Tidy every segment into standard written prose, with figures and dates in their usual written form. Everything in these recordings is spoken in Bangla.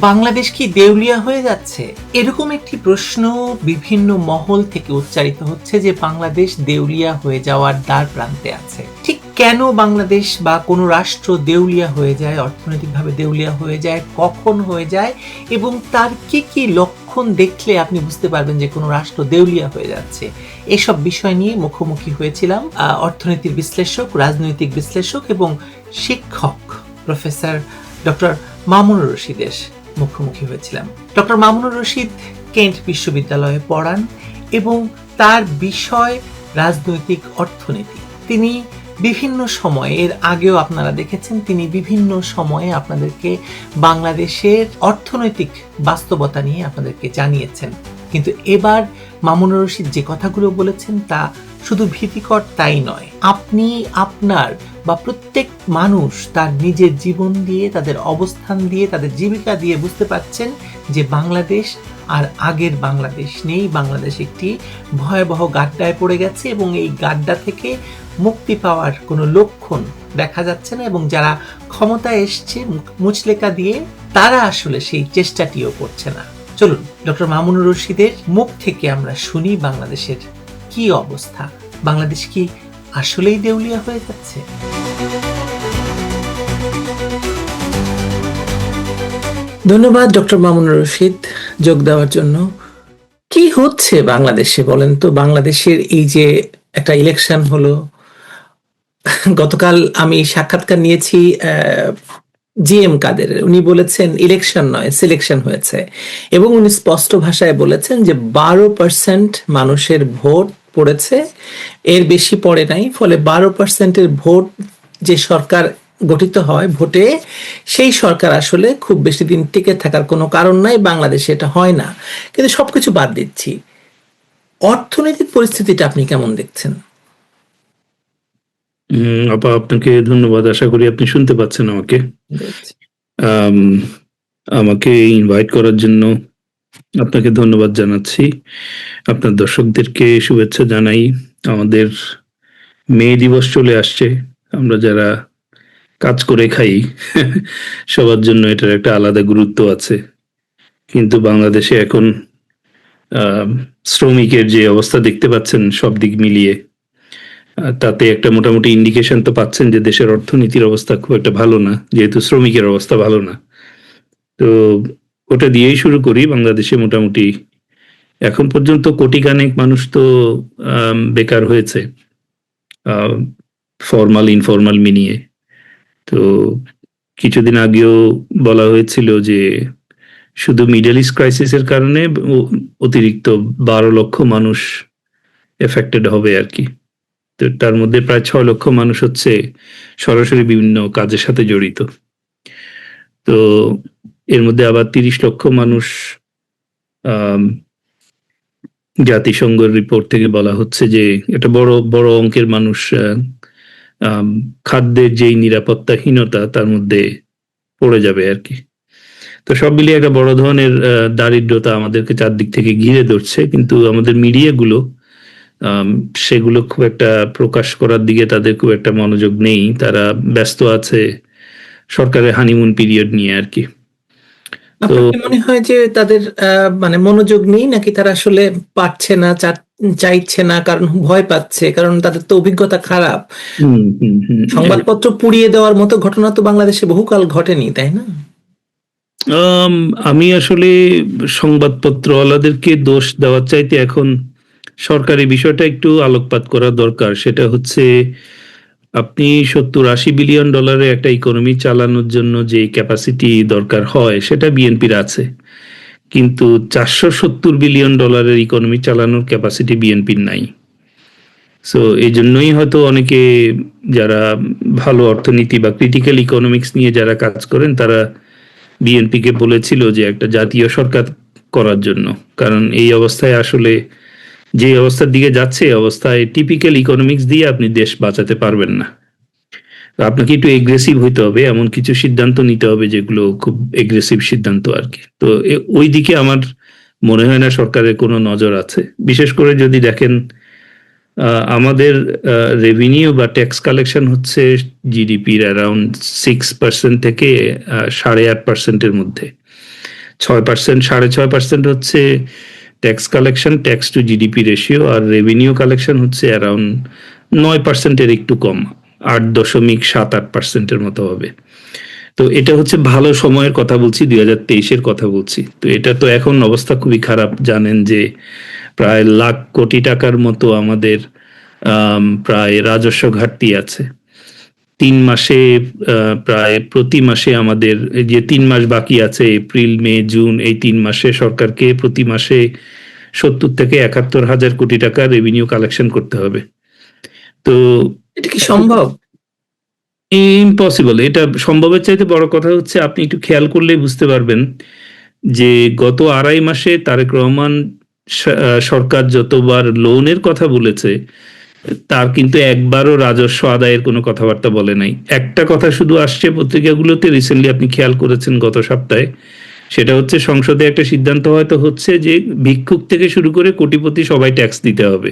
বাংলাদেশ কি দেউলিয়া হয়ে যাচ্ছে? এরকম একটি প্রশ্ন বিভিন্ন মহল থেকে উচ্চারিত হচ্ছে যে বাংলাদেশ দেউলিয়া হয়ে যাওয়ার দ্বার প্রান্তে আছে। ঠিক কেন বাংলাদেশ বা কোনো রাষ্ট্র দেউলিয়া হয়ে যায়, অর্থনৈতিকভাবে দেউলিয়া হয়ে যায়, কখন হয়ে যায় এবং তার কি কি লক্ষণ দেখলে আপনি বুঝতে পারবেন যে কোনো রাষ্ট্র দেউলিয়া হয়ে যাচ্ছে, এসব বিষয় নিয়ে মুখোমুখি হয়েছিলাম অর্থনীতির বিশ্লেষক, রাজনৈতিক বিশ্লেষক এবং শিক্ষক প্রফেসর ডক্টর মামুনুর রশিদের মুখোমুখি হয়েছিলাম। ডক্টর মামুনুর রশিদ কেন্ট বিশ্ববিদ্যালয়ে পড়ান এবং তার বিষয় রাজনৈতিক অর্থনীতি। তিনি বিভিন্ন সময়ে, এর আগেও আপনারা দেখেছেন, তিনি বিভিন্ন সময়ে আপনাদেরকে বাংলাদেশের অর্থনৈতিক বাস্তবতা নিয়ে আপনাদেরকে জানিয়েছেন। কিন্তু এবার মামুনুর রশিদ যে কথাগুলো বলেছেন তা শুধু ভীতিকর তাই নয়, আপনি আপনার বা প্রত্যেক মানুষ তার নিজের জীবন দিয়ে, তাদের অবস্থান দিয়ে, তাদের জীবিকা দিয়ে বুঝতে পারছেন যে বাংলাদেশ আর আগের বাংলাদেশ নেই। বাংলাদেশ একটি ভয়াবহ গাড্ডায় পড়ে গেছে এবং এই গাড্ডা থেকে মুক্তি পাওয়ার কোনো লক্ষণ দেখা যাচ্ছে না এবং যারা ক্ষমতায় এসছে মুচলেকা দিয়ে, তারা আসলে সেই চেষ্টাটিও করছে না। চলুন ডক্টর মামুনুর রশিদের মুখ থেকে আমরা শুনি বাংলাদেশের কি অবস্থা। বাংলাদেশ কি আসলেই দেউলিয়া হয়ে যাচ্ছে? ধন্যবাদ ডক্টর মামুনুর রশিদ যোগ দেওয়ার জন্য। কি হচ্ছে বাংলাদেশে বলেন তো? বাংলাদেশের এই যে একটা ইলেকশন হলো, গতকাল আমি সাক্ষাৎকার নিয়েছি জিএম কাদের, উনি বলেছেন ইলেকশন নয়, সিলেকশন হয়েছে এবং উনি স্পষ্ট ভাষায় বলেছেন যে 12% মানুষের ভোট পড়েছে, এর বেশি পড়ে নাই। ফলে 12%-এর ভোট, যে সরকার গঠিত হয় ভোটে, সেই সরকার আসলে খুব বেশি দিন টিকে থাকার কোনো কারণ নাই। বাংলাদেশে এটা হয় না। কিন্তু সবকিছু বাদ দিচ্ছি, অর্থনৈতিক পরিস্থিতিটা আপনি কেমন দেখছেন? আপা, আপনাকে ধন্যবাদ। আশা করি আপনি শুনতে পাচ্ছেন আমাকে। আমাকে ইনভাইট করার জন্য আপনাকে ধন্যবাদ জানাচ্ছি। আপনার দর্শকদেরকে শুভেচ্ছা জানাই। আমাদের মে দিবস চলে আসছে। আমরা যারা কাজ করে খাই সবার জন্য এটার একটা আলাদা গুরুত্ব আছে। কিন্তু বাংলাদেশে এখন শ্রমিকের যে অবস্থা দেখতে পাচ্ছেন সব দিক মিলিয়ে, তাতে একটা মোটামুটি ইন্ডিকেশন তো পাচ্ছেন যে দেশের অর্থনীতির অবস্থা খুব একটা ভালো না, যেহেতু শ্রমিকের অবস্থা ভালো না। তো ওটা দিয়েই শুরু করি। বাংলাদেশে মোটামুটি এখন পর্যন্ত কোটিখানেক মানুষ তো বেকার হয়েছে, ফর্মাল ইনফর্মাল মিলিয়ে। তো কিছুদিন আগেও বলা হয়েছিল যে শুধু মিডল ইস্ট ক্রাইসিসের কারণে অতিরিক্ত 12 লক্ষ মানুষ এফেক্টেড হবে আর কি। তো তার মধ্যে প্রায় 6 লক্ষ মানুষ হচ্ছে সরাসরি বিভিন্ন কাজের সাথে জড়িত। তো এর মধ্যে আবার 30 লক্ষ মানুষ জাতিসংঘের রিপোর্ট থেকে বলা হচ্ছে যে এটা বড় বড় অঙ্কের মানুষ খাদ্যের যেই নিরাপত্তাহীনতা তার মধ্যে পড়ে যাবে আর কি। তো সব মিলিয়ে একটা বড় ধরনের দারিদ্রতা আমাদেরকে চারদিক থেকে ঘিরে ধরছে, কিন্তু আমাদের মিডিয়াগুলো সেগুলো খুব একটা প্রকাশ করার দিকে তাদের খুব একটা মনোযোগ নেই। তারা ব্যস্ত আছে সরকারের হানিমুন পিরিয়ড নিয়ে আর কি। আপনার মনে হয় যে তাদের মানে মনোযোগ নেই, নাকি তারা আসলে পারছে না, চাইছে না, কারণ ভয় পাচ্ছে, কারণ তাদের তো অভিজ্ঞতা খারাপ? সংবাদপত্র পুড়িয়ে দেওয়ার মতো ঘটনা তো বাংলাদেশে বহুকাল ঘটেনি, তাই না? আমি আসলে সংবাদপত্রওয়ালাদেরকে দোষ দেওয়ার চাইতে এখন সরকারি বিষয়টা একটু আলোকপাত করা দরকার। সেটা হচ্ছে, আপনি 70-80 বিলিয়ন ডলারের একটা ইকোনমি চালানোর জন্য যে ক্যাপাসিটি দরকার হয় সেটা বিএনপির আছে, কিন্তু 470 বিলিয়ন ডলারের ইকোনমি চালানোর ক্যাপাসিটি বিএনপির নাই। সো এই জন্যই হয়তো অনেকে যারা ভালো অর্থনীতি বা ক্রিটিক্যাল ইকোনমিক্স নিয়ে যারা কাজ করেন তারা বিএনপিকে বলেছিল যে একটা জাতীয় সরকার করার জন্য। কারণ এই অবস্থায় আসলে যে অবস্থার দিকে যাচ্ছে, অবস্থায় টিপিক্যাল ইকোনমিক্স দিয়ে আপনি দেশ বাঁচাতে পারবেন না। আপনাকে একটু এগ্রেসিভ হইতে হবে, এমন কিছু সিদ্ধান্ত নিতে হবে যেগুলো খুব এগ্রেসিভ সিদ্ধান্ত আর কি। তো ওই দিকে আমার মনে হয় না সরকারের কোনো নজর আছে। বিশেষ করে যদি দেখেন আমাদের রেভিনিউ বা ট্যাক্স কালেকশন হচ্ছে জিডিপির অ্যারাউন্ড 6% থেকে 8.5%-এর মধ্যে। 6%, 6.5% হচ্ছে tax collection, tax to GDP ratio, আর রেভিনিউ কালেকশন হচ্ছে অ্যারাউন্ড 9%-এর একটু কম, 8.78%-এর মতো হবে। তো এটা হচ্ছে ভালো সময়ের কথা বলছি, 2023-এর কথা বলছি। তো এটা তো এখন অবস্থা খুবই খারাপ, জানেন যে প্রায় লাখ কোটি টাকার মতো আমাদের প্রায় রাজস্ব ঘাটতি আছে। 3 মাসে প্রায় প্রতি মাসে আমাদের যে 3 মাস বাকি আছে, এপ্রিল, মে, জুন, এই 3 মাসে সরকারকে প্রতি মাসে 70 থেকে 71 হাজার কোটি টাকা রেভিনিউ কালেকশন করতে হবে। তো এটা কি সম্ভব? ইম্পসিবল। এটা সম্ভবের চাইতে বড় কথা হচ্ছে, আপনি একটু খেয়াল করলেই বুঝতে পারবেন যে গত 2.5 মাসে তারেক রহমান সরকার যতবার লোনের কথা বলেছে, তার কিন্তু একবারও রাজস্ব আদায়ের কোনো কথাবার্তা বলে নাই। একটা কথা শুধু আসছে পত্রিকাগুলোতে, রিসেন্টলি আপনি খেয়াল করেছেন গত সপ্তাহে, সেটা হচ্ছে সংসদে একটা সিদ্ধান্ত হয়তো হচ্ছে যে ভিক্ষুক থেকে শুরু করে কোটিপতি সবাই ট্যাক্স দিতে হবে।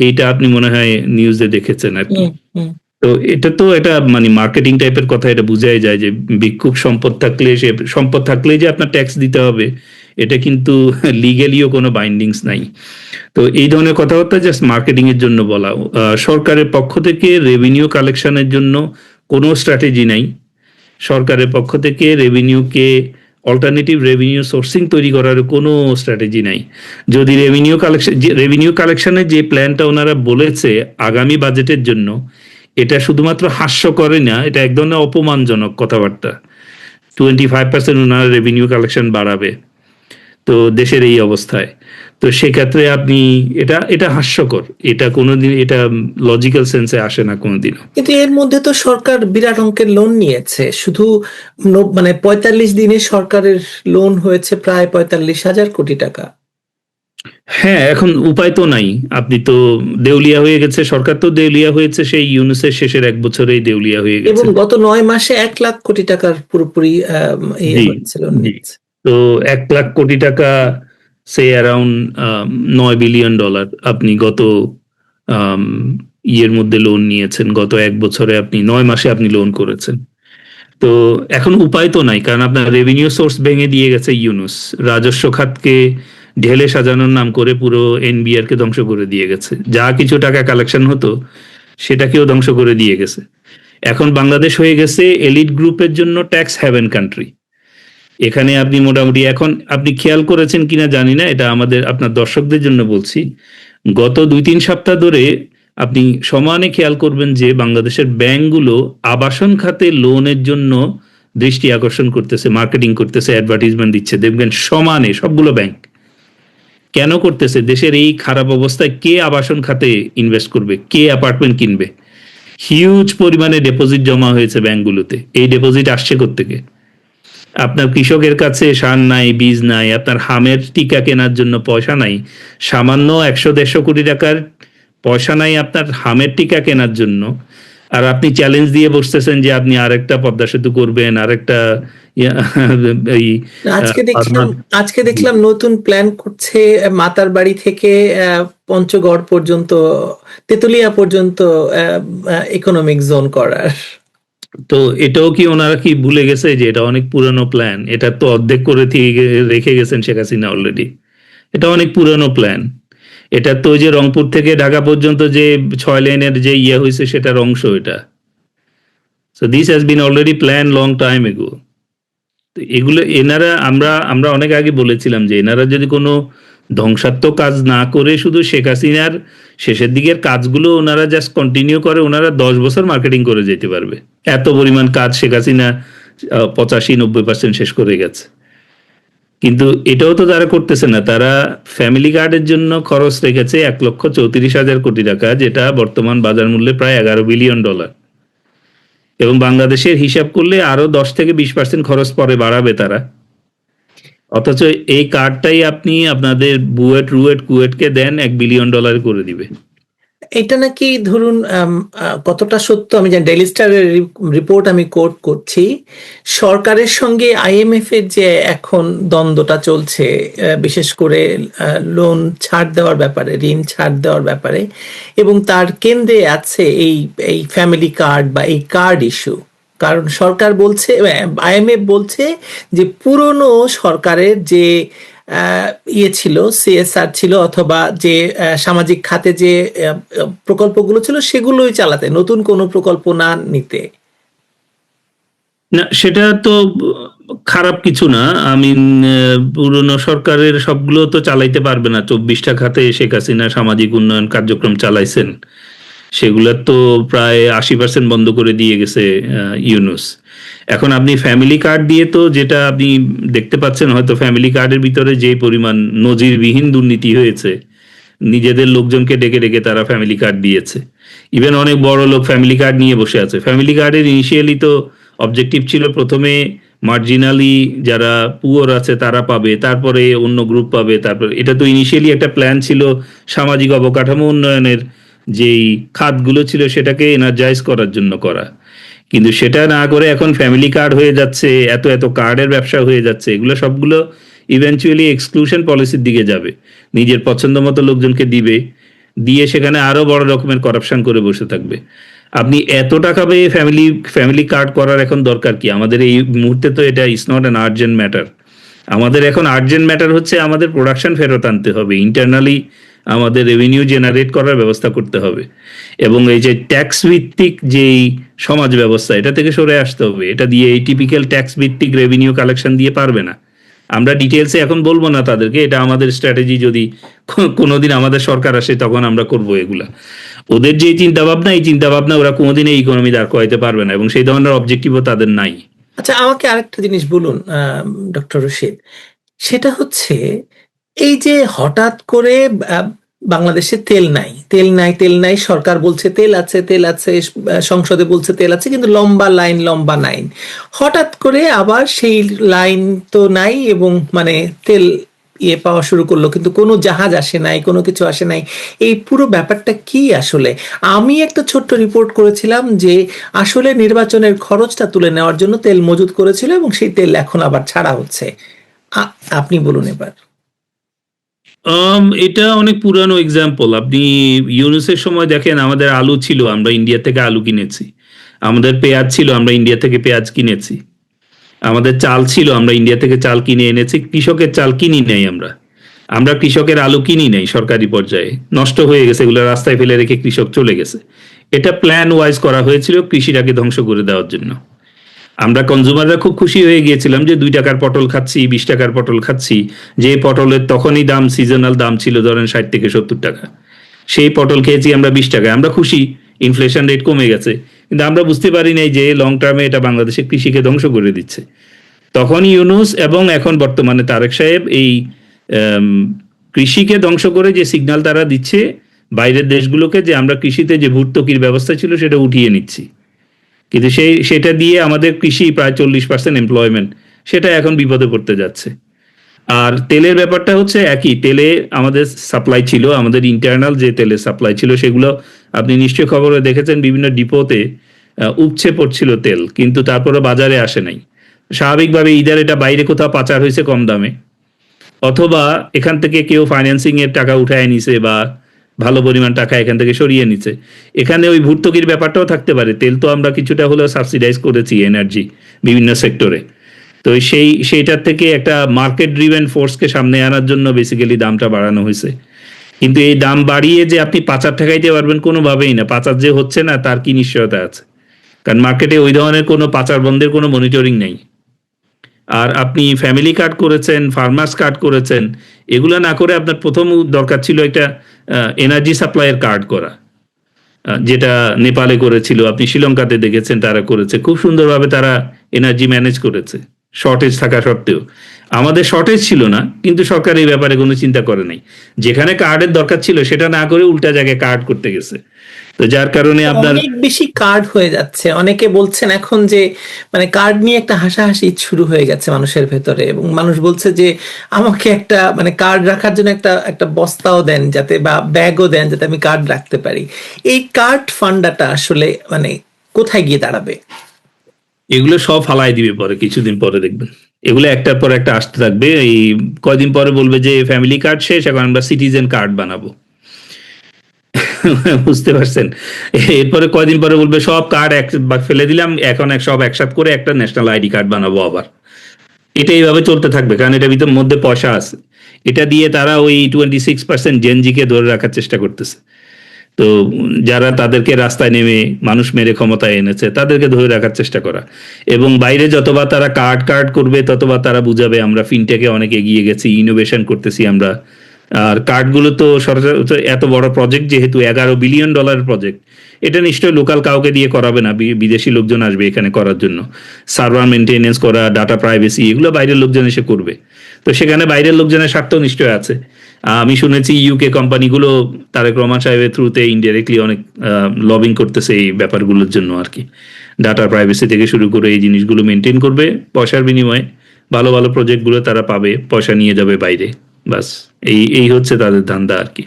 এইটা আপনি মনে হয় নিউজে দেখেছেন আর কি। তো এটা তো এটা মানে মার্কেটিং টাইপের কথা, এটা বোঝাই যায় যে ভিক্ষুক সম্পদ থাকলেই যে আপনার ট্যাক্স দিতে হবে, এটা কিন্তু লিগ্যালিও কোনো বাইন্ডিংস নাই। তো এই ধরনের কথাবার্তা জাস্ট মার্কেটিং এর জন্য বলা। সরকারের পক্ষ থেকে রেভিনিউ কালেকশনের জন্য কোনো স্ট্র্যাটেজি নাই। সরকারের পক্ষ থেকে অল্টারনেটিভ রেভিনিউ সোর্সিং তৈরি করার কোনো স্ট্র্যাটেজি নাই। যদি রেভিনিউ কালেকশনের যে প্ল্যানটা ওনারা বলেছে আগামী বাজেটের জন্য, এটা শুধুমাত্র হাস্যকরই না, এটা এক ধরনের অপমানজনক কথাবার্তা। 25% ওনারা রেভিনিউ কালেকশন বাড়াবে তো দেশের এই অবস্থায়। তো সেক্ষেত্রে আপনি এটা হাস্যকর, এটা কোনোদিন এটা লজিক্যাল সেন্সে আসে না কোনোদিনও। কিন্তু এর মধ্যে তো সরকার বিরাট অঙ্কের লোন নিয়েছে, শুধু মানে 45 দিনে সরকারের লোন হয়েছে প্রায় 45,000 কোটি টাকা। হ্যাঁ, এখন উপায় তো নাই। আপনি তো দেউলিয়া হয়ে গেছে, সরকার তো দেউলিয়া হয়েছে সেই ইউনূসের শেষের 1 বছরেই দেউলিয়া হয়ে গেছে। এবং গত 9 মাসে 1 লাখ কোটি টাকার পুরোপুরি লোন নিয়েছে। তো 1 লাখ কোটি টাকা, সে অ্যারাউন্ড $9 বিলিয়ন আপনি গত ইয়ের মধ্যে লোন নিয়েছেন। গত 1 বছরে আপনি 9 মাসে আপনি লোন করেছেন। তো এখন উপায় তো নাই, কারণ আপনার রেভিনিউ সোর্স ভেঙে দিয়ে গেছে ইউনূস। রাজস্ব খাতকে ঢেলে সাজানোর নাম করে পুরো এনবিআর কে ধ্বংস করে দিয়ে গেছে। যা কিছু টাকা কালেকশন হতো সেটাকেও ধ্বংস করে দিয়ে গেছে। এখন বাংলাদেশ হয়ে গেছে এলিট গ্রুপের জন্য ট্যাক্স হ্যাভেন কান্ট্রি। এখানে আপনি মোটামুটি, এখন আপনি খেয়াল করেছেন কিনা জানি না, এটা আপনার দর্শকদের জন্য বলছি, গত 2-3 সপ্তাহ ধরে আপনি সমানে খেয়াল করবেন যে বাংলাদেশের ব্যাংকগুলো আবাসন খাতে লোনের জন্য দৃষ্টি আকর্ষণ করতেছে, মার্কেটিং করতেছে, অ্যাডভার্টাইজমেন্ট দিচ্ছে, দেখবেন সমানে সবগুলো ব্যাংক। কেন করতেছে? দেশের এই খারাপ অবস্থায় কে আবাসন খাতে ইনভেস্ট করবে, কে অ্যাপার্টমেন্ট কিনবে? হিউজ পরিমাণে ডিপোজিট জমা হয়েছে ব্যাংকগুলোতে। এই ডিপোজিট আসছে কোত্থেকে? আপনার কৃষকের কাছে সার নাই, বীজ নাই, আপনার হামের টিকা কেনার জন্য পয়সা নাই, সামান্য 100-150 কোটি টাকার পয়সা নাই আপনার হামের টিকা কেনার জন্য, আর আপনি চ্যালেঞ্জ দিয়ে বসতেছেন যে আপনি আরেকটা পদ্মা সেতু করবেন, আরেকটা আজকে দেখলাম নতুন প্ল্যান করছে মাতারবাড়ি থেকে পঞ্চগড় পর্যন্ত, তেতুলিয়া পর্যন্ত ইকোনমিক জোন করার। তো এটাও কি ওনারা কি ভুলে গেছে যে এটা অনেক পুরানো প্ল্যান? এটা তো অর্ধেক করে রেখে গেছেন শেখ হাসিনা অলরেডি। এটা অনেক পুরানো প্ল্যান। এটা তো যে রংপুর থেকে ঢাকা পর্যন্ত যে 6 লেনের যে হয়েছে সেটার অংশ এটা। So this has been already plan long time এগো। এগুলো আমরা অনেক আগে বলেছিলাম যে এনারা যদি কোনো ধ্বংসাত্মক কাজ না করে শুধু শেখ হাসিনার শেষের দিকের কাজগুলো ওনারা জাস্ট কন্টিনিউ করে, ওনারা 10 বছর মার্কেটিং করে যেতে পারবে। এত পরিমাণ কাজ শেখ হাসিনা 85-90% শেষ করে গেছে। কিন্তু এটাও তো তারা করতেছে না। তারা ফ্যামিলি কার্ডের জন্য খরচ রেখেছে 1,34,000 কোটি টাকা, যেটা বর্তমান বাজার মূল্যে প্রায় $11 বিলিয়ন। এবং বাংলাদেশের হিসাব করলে আরো 10-20% খরচ পরে বাড়াবে তারা। অথচ এই কার্ডটাই আপনি আপনাদের কুয়েটকে দেন $1 বিলিয়ন করে দিবে। এটা নাকি ধরুন কতটা সত্য আমি জানি, ডেইলি স্টারের রিপোর্ট আমি কোট করছি, সরকারের সঙ্গে আইএমএফ এর যে এখন দ্বন্দ্বটা চলছে, বিশেষ করে লোন ছাড় দেওয়ার ব্যাপারে, ঋণ ছাড় দেওয়ার ব্যাপারে, এবং তার কেন্দ্রে আছে এই ফ্যামিলি কার্ড বা এই কার্ড ইস্যু, কারণ সরকার বলছে, আইএমএফ বলছে যে পুরনো সরকারের যে ইয়ে ছিল, সিএসআর ছিল, অথবা যে সামাজিক খাতে যে প্রকল্পগুলো ছিল সেগুলোই চালাতে, নতুন কোনো প্রকল্প না নিতে। না, সেটা তো খারাপ কিছু না। আমি পুরনো সরকারের সবগুলো তো চালাইতে পারবে না। 24টা খাতে শেখ হাসিনা সামাজিক উন্নয়ন কার্যক্রম চালাইছেন, সেগুলোর তো প্রায় 80% বন্ধ করে দিয়ে গেছে ইউনুস। এখন আপনি ফ্যামিলি কার্ড দিয়ে তো, যেটা আপনি দেখতে পাচ্ছেন হয়তো, ফ্যামিলি কার্ডের ভিতরে যে পরিমাণ নজিরবিহীন দুর্নীতি হয়েছে, নিজেদের লোকজনকে ডেকে ডেকে তারা ফ্যামিলি কার্ড দিয়েছে। ইভেন অনেক বড় লোক ফ্যামিলি কার্ড নিয়ে বসে আছে। ফ্যামিলি কার্ডের ইনিশিয়ালি তো অবজেক্টিভ ছিল প্রথমে মার্জিনালি যারা পুয়ার আছে তারা পাবে, তারপরে অন্য গ্রুপ পাবে, তারপরে এটা তো ইনিশিয়ালি একটা প্ল্যান ছিল সামাজিক অবকাঠামো উন্নয়নের যেই খাতগুলো ছিল সেটাকে এনার্জাইজ করার জন্য করা। কিন্তু সেটা না করে এখন ফ্যামিলি কার্ড হয়ে যাচ্ছে, এত এত কার্ডের ব্যবসা হয়ে যাচ্ছে। এগুলো সবগুলো ইভেনচুয়ালি এক্সক্লুশন পলিসির দিকে যাবে। নিজের পছন্দ মতো লোকজনকে দিবে, দিয়ে সেখানে আরো বড় রকমের করাপশন করে বসে থাকবে। আপনি এত টাকা পেয়ে ফ্যামিলি কার্ড করার এখন দরকার কি? আমাদের এই মুহূর্তে তো এটা is not an urgent matter. আমাদের এখন আর্জেন্ট ম্যাটার হচ্ছে আমাদের প্রোডাকশন ফেরত আনতে হবে, ইন্টারনালি আমাদের রেভিনিউ জেনারেট করার ব্যবস্থা করতে হবে, এবং এই যে ট্যাক্স ভিত্তিক যেই সমাজ ব্যবস্থা এটা থেকে সরে আসতে হবে। এটা দিয়ে এই টিপিক্যাল ট্যাক্স ভিত্তিক রেভিনিউ কালেকশন দিয়ে পারবে না। আমরা ডিটেলসে এখন বলবো না তাদেরকে, এটা আমাদের স্ট্র্যাটেজি, যদি কোনোদিন আমাদের সরকার আসে তখন আমরা করব এগুলা। ওদের যে চিন্তা ভাবনা, এই চিন্তা ভাবনা ওরা কোনোদিন এই ইকোনমি দাঁড় করাইতে পারবে না, এবং সেই ধরনের অবজেক্টিভও তাদের নাই। আচ্ছা, আমাকে আরেকটা জিনিস বলুন ডক্টর রশিদ, সেটা হচ্ছে এই যে হঠাৎ করে আহ, বাংলাদেশে তেল নাই, তেল নাই, তেল নাই, সরকার বলছে তেল আছে, তেল আছে, সংসদে বলছে তেল আছে, কিন্তু লম্বা লাইন, লম্বা লাইন। হঠাৎ করে আবার সেই লাইন তো নাই, এবং মানে তেল ইয়ে পাওয়া শুরু করলো, কিন্তু কোনো জাহাজ আসে নাই, কোনো কিছু আসে নাই। এই পুরো ব্যাপারটা কি আসলে? আমি একটা ছোট্ট রিপোর্ট করেছিলাম যে আসলে নির্বাচনের খরচটা তুলে নেওয়ার জন্য তেল মজুত করেছিল, এবং সেই তেল এখন আবার ছাড়া হচ্ছে। আপনি বলুন এবার। এটা অনেক পুরানো এক্সাম্পল। আপনি ইউনুসের সময় দেখেন, আমাদের আলু ছিল, আমরা ইন্ডিয়া থেকে আলু কিনেছি। আমাদের পেঁয়াজ ছিল, আমরা ইন্ডিয়া থেকে পেঁয়াজ কিনেছি। আমাদের চাল ছিল, আমরা ইন্ডিয়া থেকে চাল কিনে এনেছি। কৃষকের চাল কিনি নাই আমরা। আমরা কৃষকের আলু কিনি নাই সরকারি পর্যায়ে, নষ্ট হয়ে গেছে, এগুলো রাস্তায় ফেলে রেখে কৃষক চলে গেছে। এটা প্ল্যান ওয়াইজ করা হয়েছিল কৃষিটাকে ধ্বংস করে দেওয়ার জন্য। আমরা কনজুমাররা খুব খুশি হয়ে গিয়েছিলাম যে 2 টাকার পটল খাচ্ছি, 20 টাকার পটল খাচ্ছি। যে পটলের তখনই দাম, সিজনাল দাম ছিল ধরেন 60 থেকে 70 টাকা, সেই পটল খেয়েছি আমরা 20 টাকায়। আমরা খুশি, ইনফ্লেশন রেট কমে গেছে। কিন্তু আমরা বুঝতে পারি নাই যে লং টার্মে এটা বাংলাদেশের কৃষিকে ধ্বংস করে দিচ্ছে। তখন ইউনুস এবং এখন বর্তমানে তারেক সাহেব এই কৃষিকে ধ্বংস করে যে সিগন্যাল তারা দিচ্ছে বাইরের দেশগুলোকে, যে আমরা কৃষিতে যে ভর্তুকির ব্যবস্থা ছিল সেটা উঠিয়ে নিচ্ছি। কিন্তু সেটা দিয়ে আমাদের কৃষি প্রায় 40% এমপ্লয়মেন্ট, সেটা এখন বিপদে পড়তে যাচ্ছে। আর তেলের ব্যাপারটা হচ্ছে একই। তেলে আমাদের সাপ্লাই ছিল, আমাদের ইন্টারনাল যে তেলের সাপ্লাই ছিল সেগুলো আপনি নিশ্চয়ই খবরে দেখেছেন, বিভিন্ন ডিপোতে উপচে পড়ছিল তেল, কিন্তু তারপরে বাজারে আসে নাই। স্বাভাবিকভাবে ইদার এটা বাইরে কোথাও পাচার হয়েছে কম দামে, অথবা এখান থেকে কেউ ফাইন্যান্সিং এর টাকা উঠায় নিছে, বা ভালো পরিমাণ টাকা এখান থেকে সরিয়ে নিচ্ছে। এখানে ওই ভর্তুকির ব্যাপারটাও থাকতে পারে। তেল তো আমরা কিছুটা হলেও সাবসিডাইজ করেছি এনার্জি বিভিন্ন সেক্টরে। তো সেইটার থেকে একটা মার্কেট ড্রিভেন ফোর্সকে সামনে আনার জন্য বেসিক্যালি দামটা বাড়ানো হয়েছে। কিন্তু এই দাম বাড়িয়ে যে আপনি পাচার ঠেকাইতে পারবেন, কোনোভাবেই না। পাচার যে হচ্ছে না তার কি নিশ্চয়তা আছে? কারণ মার্কেটে ওই ধরনের কোনো পাচার বন্ধের কোনো মনিটরিং নেই। আর আপনি ফ্যামিলি কার্ড করেছেন, ফার্মার্স কার্ড করেছেন, এগুলো না করে আপনার প্রথম দরকার ছিল একটা এনার্জি সাপ্লাইয়ের কার্ড করা, যেটা নেপালে করেছিল, আপনি শ্রীলঙ্কাতে দেখেছেন তারা করেছে খুব সুন্দরভাবে। তারা এনার্জি ম্যানেজ করেছে শর্টেজ থাকা সত্ত্বেও। আমাদের শর্টেজ ছিল না, কিন্তু সরকার এই ব্যাপারে কোনো চিন্তা করে নাই। যেখানে কার্ডের দরকার ছিল সেটা না করে উল্টা জায়গায় কার্ড করতে গেছে। তো যার কারণে আপনার অনেক বেশি কার্ড হয়ে যাচ্ছে। অনেকে বলছেন এখন যে মানে কার্ড নিয়ে একটা হাসাহাসি শুরু হয়ে গেছে মানুষের ভেতরে, এবং মানুষ বলছে যে আমাকে একটা মানে কার্ড রাখার জন্য একটা একটা বস্তাও দেন, যাতে বা ব্যাগও দেন যাতে আমি কার্ড রাখতে পারি। এই কার্ড ফান্ডাটা আসলে মানে কোথায় গিয়ে দাঁড়াবে? এগুলো সব ফালাই দিবে পরে, কিছুদিন পরে দেখবেন এগুলো একটার পর একটা আসতে থাকবে। এই কয়দিন পরে বলবে যে ফ্যামিলি কার্ড শেষ, এখন আমরা সিটিজেন কার্ড বানাবো। বুঝতে পারছেন? এরপরে কয়দিন পরে বলবে সব কার্ড ফেলে দিলাম, এখন সব একসাথ করে একটা ন্যাশনাল আইডি কার্ড বানাবো আবার। এটা এইভাবে চলতে থাকবে, কারণ এটার ভিতর মধ্যে পয়সা আছে। এটা দিয়ে তারা ওই 26% জেনজিকে ধরে রাখার চেষ্টা করতেছে। তো যারা তাদেরকে রাস্তায় নেমে মানুষ মেরে ক্ষমতায় এনেছে তাদেরকে ধরে রাখার চেষ্টা করা, এবং বাইরে যতবার তারা কার্ড করবে ততবার তারা বুঝাবে আমরা ফিনটেকে অনেক এগিয়ে গেছি, ইনোভেশন করতেছি আমরা। আর কার্ডগুলো তো সরকার এত বড় প্রজেক্ট, যেহেতু $11 বিলিয়ন প্রজেক্ট, এটা নিশ্চয়ই লোকাল কাউকে দিয়ে করাবে না, বিদেশি লোকজন আসবে এখানে করার জন্য। সার্ভার মেনটেনেন্স করা, ডাটা প্রাইভেসি, এগুলো বাইরের লোকজন এসে করবে। তো সেখানে বাইরের লোকজনের স্বার্থ নিশ্চয় আছে। আমি শুনেছি ইউকে কোম্পানিগুলো তারেক রহমান সাহেবের থ্রুতে ইনডিরেক্টলি অনেক লবিং করতেছে এই ব্যাপারগুলোর জন্য আর কি। ডাটা প্রাইভেসি থেকে শুরু করে এই জিনিসগুলো মেনটেন করবে, পয়সার বিনিময়ে ভালো ভালো প্রজেক্টগুলো তারা পাবে, পয়সা নিয়ে যাবে বাইরে। বাস এই হচ্ছে তাদের ধান্দা আর কি।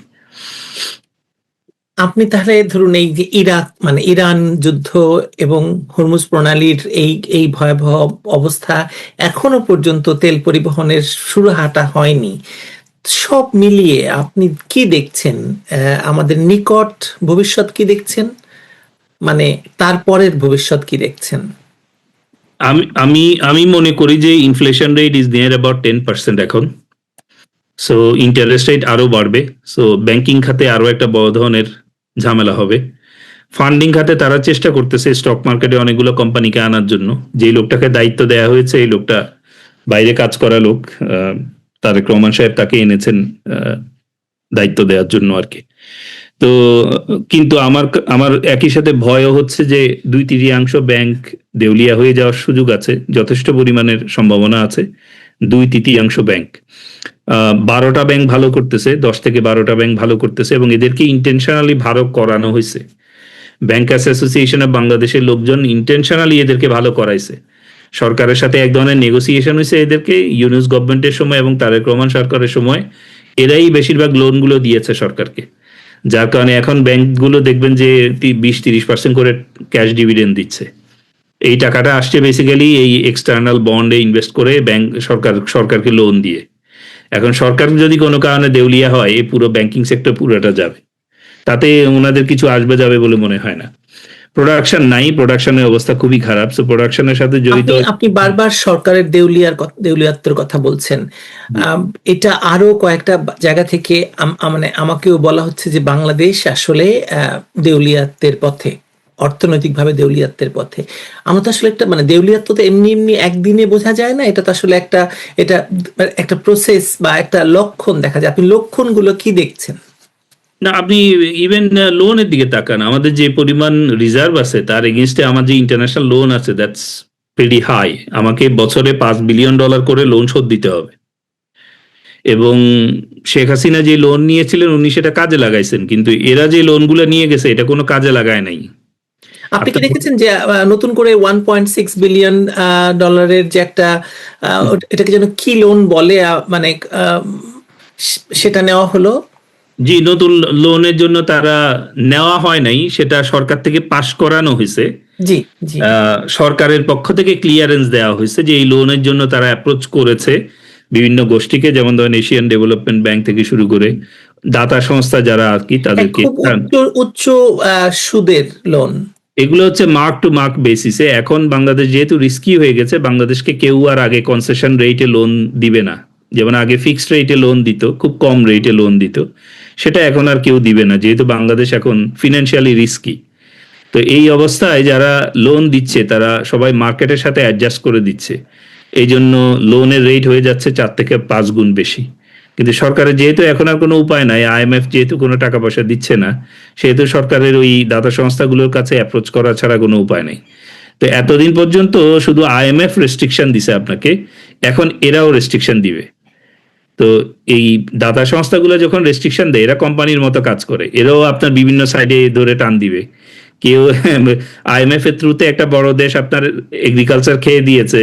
আপনি তাহলে ধরুন এই যে ইরাক মানে ইরান যুদ্ধ এবং হরমুজ প্রণালীর এই ভয়াবহ অবস্থা, এখনো পর্যন্ত তেল পরিবহনের সুরাহাটা হয়নি, সব মিলিয়ে আপনি কি দেখছেন? আমাদের নিকট ভবিষ্যৎ কি দেখছেন, মানে তারপরের ভবিষ্যৎ কি দেখছেন? আমি মনে করি যে inflation rate is near about 10% এখন। সো ইন্টারেস্ট রেট আরো বাড়বে। সো ব্যাংকিং খাতে আরো একটা বড় ধরনের ঝামেলা হবে। ফান্ডিং খাতে তারা চেষ্টা করতেছে স্টক মার্কেটে অনেকগুলো কোম্পানিকে আনার জন্য। যেই লোকটাকে দায়িত্ব দেওয়া হয়েছে, এই লোকটা বাইরে কাজ করা লোক, তারেক রহমান সাহেব তাকে এনেছেন দায়িত্ব দেওয়ার জন্য আর কি। তো কিন্তু আমার একই সাথে ভয়ও হচ্ছে যে 2/3 ব্যাংক দেউলিয়া হয়ে যাওয়ার সুযোগ আছে, যথেষ্ট পরিমাণের সম্ভাবনা আছে। 2/3 ব্যাংক, 12টা ব্যাংক ভালো করতেছে, 10 থেকে 12টা ব্যাংক ভালো করতেছে, এবং এদেরকে ইন্টেনশনালি ভালো করানো হয়েছে। ব্যাংকার্স অ্যাসোসিয়েশন অফ বাংলাদেশের লোকজন ইন্টেনশনালি এদেরকে ভালো করাইছে। সরকারের সাথে এক ধরনের নেগোসিয়েশন হয়েছে এদেরকে, ইউনূস গভর্নমেন্টের সময় এবং তারেক রহমান সরকারের সময় এরাই বেশিরভাগ লোনগুলো দিয়েছে সরকারকে। যার কারণে এখন ব্যাংকগুলো দেখবেন যে 20-30% করে ক্যাশ ডিভিডেন্ড দিচ্ছে। এই টাকাটা আসছে বেসিক্যালি এই এক্সটার্নাল বন্ডে ইনভেস্ট করে, ব্যাংক সরকারকে লোন দিয়ে। এখন সরকার যদি কোনো কারণে দেউলিয়া হয়, এই পুরো ব্যাংকিং সেক্টর পুরোটা যাবে, তাতে ওনাদের কিছু আসবে যাবে বলে মনে হয় না। প্রোডাকশন নাই, প্রোডাকশনের অবস্থা খুবই খারাপ। সো প্রোডাকশনের সাথে জড়িত আপনি বারবার সরকারের দেউলিয়াত্বের কথা বলছেন। এটা আরো কয়েকটা জায়গা থেকে মানে আমাকেও বলা হচ্ছে যে বাংলাদেশ আসলে দেউলিয়াত্বের পথে, অর্থনৈতিকভাবে দেউলিয়াত্বের পথে। আমরা তো আসলে একটা মানে দেউলিয়াত্ব তো এমনি এমনি একদিনে বোঝা যায় না, এটা তো আসলে একটা প্রসেস বা একটা লক্ষণ দেখা যায়। আপনি লক্ষণগুলো কি দেখছেন? না, আপনি ইভেন লোনের দিকে তাকান, আমাদের যে পরিমাণ রিজার্ভ আছে তার এগেনস্টে আমার যে ইন্টারন্যাশনাল লোন আছে, দ্যাটস ভেরি হাই। আমাকে বছরে $5 বিলিয়ন করে লোন শোধ দিতে হবে, এবং শেখ হাসিনা যে লোন নিয়েছিলেন উনি সেটা কাজে লাগাইছেন, কিন্তু এরা যে লোনগুলো নিয়ে গেছে এটা কোনো কাজে লাগায় নাই। আপনি কি দেখেছেন যে নতুন করে $1.6 বিলিয়ন যে একটা এটাকে যেন কি লোন বলে, মানে সেটা নেওয়া হলো? জি, নতুন লোনের জন্য তারা নেওয়া হয় নাই, সেটা সরকার থেকে পাশ করানো হয়েছে। জি জি, সরকারের পক্ষ থেকে ক্লিয়ারেন্স দেওয়া হয়েছে যে এই লোনের জন্য তারা অ্যাপ্রোচ করেছে বিভিন্ন গোষ্ঠীকে, যেমন ধরেন এশিয়ান ডেভেলপমেন্ট ব্যাংক থেকে শুরু করে দাতা সংস্থা যারা আর কি, তাদেরকে। খুব উচ্চ সুদের লোন। এগুলো হচ্ছে মার্ক টু মার্ক বেসিসে। এখন বাংলাদেশ যেহেতু রিস্কি হয়ে গেছে, বাংলাদেশকে কেউ আর আগে কনসেশন রেটে লোন দিবে না। যেমন আগে ফিক্সড রেটে লোন দিত, খুব কম রেটে লোন দিত, সেটা এখন আর কেউ দিবে না, যেহেতু বাংলাদেশ এখন ফিনান্সিয়ালি রিস্কি। তো এই অবস্থায় যারা লোন দিচ্ছে তারা সবাই মার্কেটের সাথে অ্যাডজাস্ট করে দিচ্ছে, এই জন্য লোনের রেট হয়ে যাচ্ছে 4 থেকে 5 গুণ বেশি। কিন্তু সরকারের যেহেতু এখন আর কোনো উপায় নাই, IMF যেহেতু কোনো টাকা পয়সা দিচ্ছে না, সেহেতু সরকারের ওই দাতা সংস্থাগুলোর কাছে অ্যাপ্রোচ করা ছাড়া কোনো উপায় নেই। তো এতদিন পর্যন্ত শুধু IMF রেস্ট্রিকশন দিছে আপনাকে, এখন এরাও রেস্ট্রিকশন দিবে। তো এই দাতা সংস্থাগুলো যখন রেস্ট্রিকশন দেয়, এরা কোম্পানির মতো কাজ করে, এরাও আপনার বিভিন্ন সাইডে ধরে টান দিবে। কেউ IMF এর থ্রুতে একটা বড় দেশ আপনার এগ্রিকালচার খেয়ে দিয়েছে,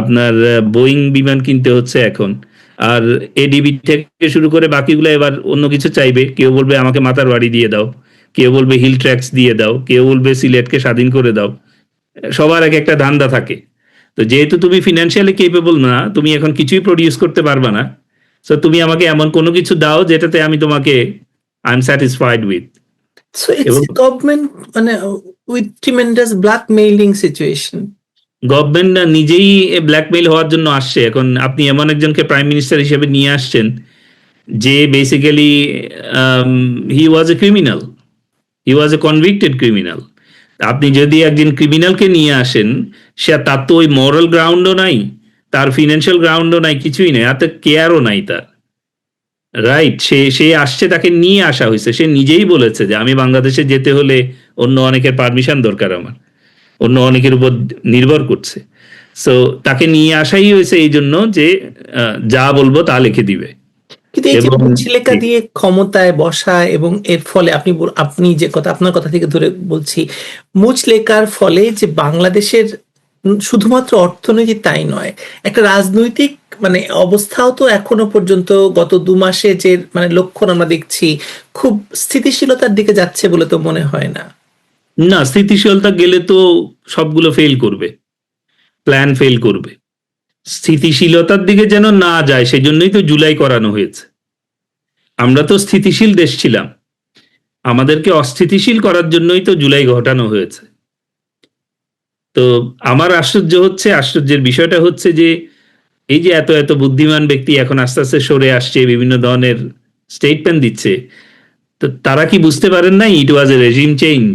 আপনার বোয়িং বিমান কিনতে হচ্ছে এখন, আর ADB থেকে শুরু করে বাকিগুলো এবার অন্য কিছু চাইবে। কেউ বলবে আমাকে মাতার বাড়ি দিয়ে দাও, কেউ বলবে হিল ট্র্যাক্স দিয়ে দাও, কেউ বলবে সিলেটকে স্বাধীন করে দাও। সবার এক একটা ধান্দা থাকে। তো যেহেতু তুমি ফিনান্সিয়ালি কেপেবল না, তুমি এখন কিছুই প্রডিউস করতে পারবা না, তো তুমি আমাকে এমন কোনো কিছু দাও যেটাতে আমি তোমাকে I am satisfied with. So it's এবং a government মানে with tremendous blackmailing situation. Government নিজেই ব্ল্যাকমেইল হওয়ার জন্য আসছে। এখন আপনি এমন একজনকে প্রাইম মিনিস্টার হিসেবে নিয়ে আসছেন যে basically he was a criminal, he was A convicted criminal. আপনি যদি একজন ক্রিমিনালকে নিয়ে আসেন, সে তার তো ওই মরাল গ্রাউন্ডও নাই, তার ফিনান্সিয়াল গ্রাউন্ডও নাই, কিছুই নাই, আর কেয়ারও নাই তার। রাইট, সে সে আসছে, তাকে নিয়ে আসা হয়েছে। সে নিজেই বলেছে যে আমি বাংলাদেশে যেতে হলে অন্য অনেকের পারমিশন দরকার, আমার অন্য অনেকের উপর নির্ভর করছে। সো তাকে নিয়ে আসাই হয়েছে এই জন্য যে যা বলবো তা লিখে দিবে। কিন্তু এই যে এবং মুচলেকা দিয়ে ক্ষমতায় বসা এবং এর ফলে আপনি যে কথা, আপনার কথা থেকে ধরে বলছি, মুচলেকার ফলে যে বাংলাদেশের শুধুমাত্র অর্থনীতি তাই নয়, একটা রাজনৈতিক মানে অবস্থাও তো এখনো পর্যন্ত গত 2 মাসে যে মানে লক্ষণ আমরা দেখছি, খুব স্থিতিশীলতার দিকে যাচ্ছে বলে তো মনে হয় না। না, স্থিতিশীলতা গেলে তো সবগুলো ফেল করবে, প্ল্যান ফেল করবে। স্থিতিশীলতার দিকে যেন না যায় সেজন্যই তো জুলাই করানো হয়েছে। আমরা তো স্থিতিশীল দেশ ছিলাম, আমাদেরকে অস্থিতিশীল করার জন্যই তো জুলাই ঘটানো হয়েছে। তো আমার আশ্চর্যের বিষয়টা হচ্ছে যে এই যে এত এত বুদ্ধিমান ব্যক্তি এখন আস্তে আস্তে সরে আসছে, বিভিন্ন ধরনের স্টেটমেন্ট দিচ্ছে, তো তারা কি বুঝতে পারেন না ইট ওয়াজ এ রেজিম চেঞ্জ?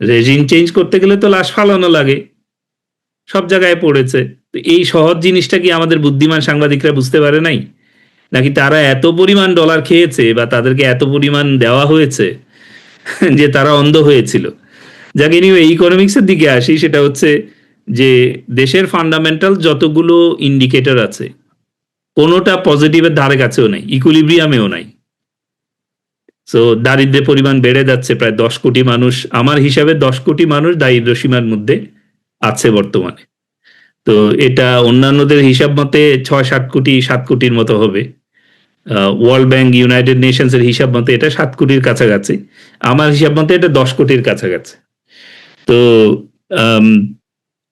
রেজিম চেঞ্জ করতে গেলে তো লাশ ফালানো লাগে, সব জায়গায় পড়েছে। তো এই সহজ জিনিসটা কি আমাদের বুদ্ধিমান সাংবাদিকরা বুঝতে পারে নাই? নাকি তারা এত পরিমাণ ডলার খেয়েছে বা তাদেরকে এত পরিমাণ দেওয়া হয়েছে যে তারা অন্ধ হয়েছিল? যাকে নিয়ে ইকোনমিক্সের দিকে আসি, সেটা হচ্ছে যে দেশের ফান্ডামেন্টাল যতগুলো ইন্ডিকেটর আছে কোনোটা পজিটিভের ধারে কাছেও নাই, ইকুইলিব্রিয়ামেও নাই। সো দারিদ্র্যের পরিমাণ বেড়ে যাচ্ছে, প্রায় 10 কোটি মানুষ, আমার হিসাবে 10 কোটি মানুষ দারিদ্র সীমার মধ্যে আছে বর্তমানে। তো এটা অন্যান্যদের হিসাব মতে 6-7 কোটি, 7 কোটির মতো হবে। ওয়ার্ল্ড ব্যাংক, ইউনাইটেড নেশনস এর হিসাব মতে এটা 7 কোটির কাছাকাছি, আমার হিসাব মতে এটা 10 কোটির কাছাকাছি। তো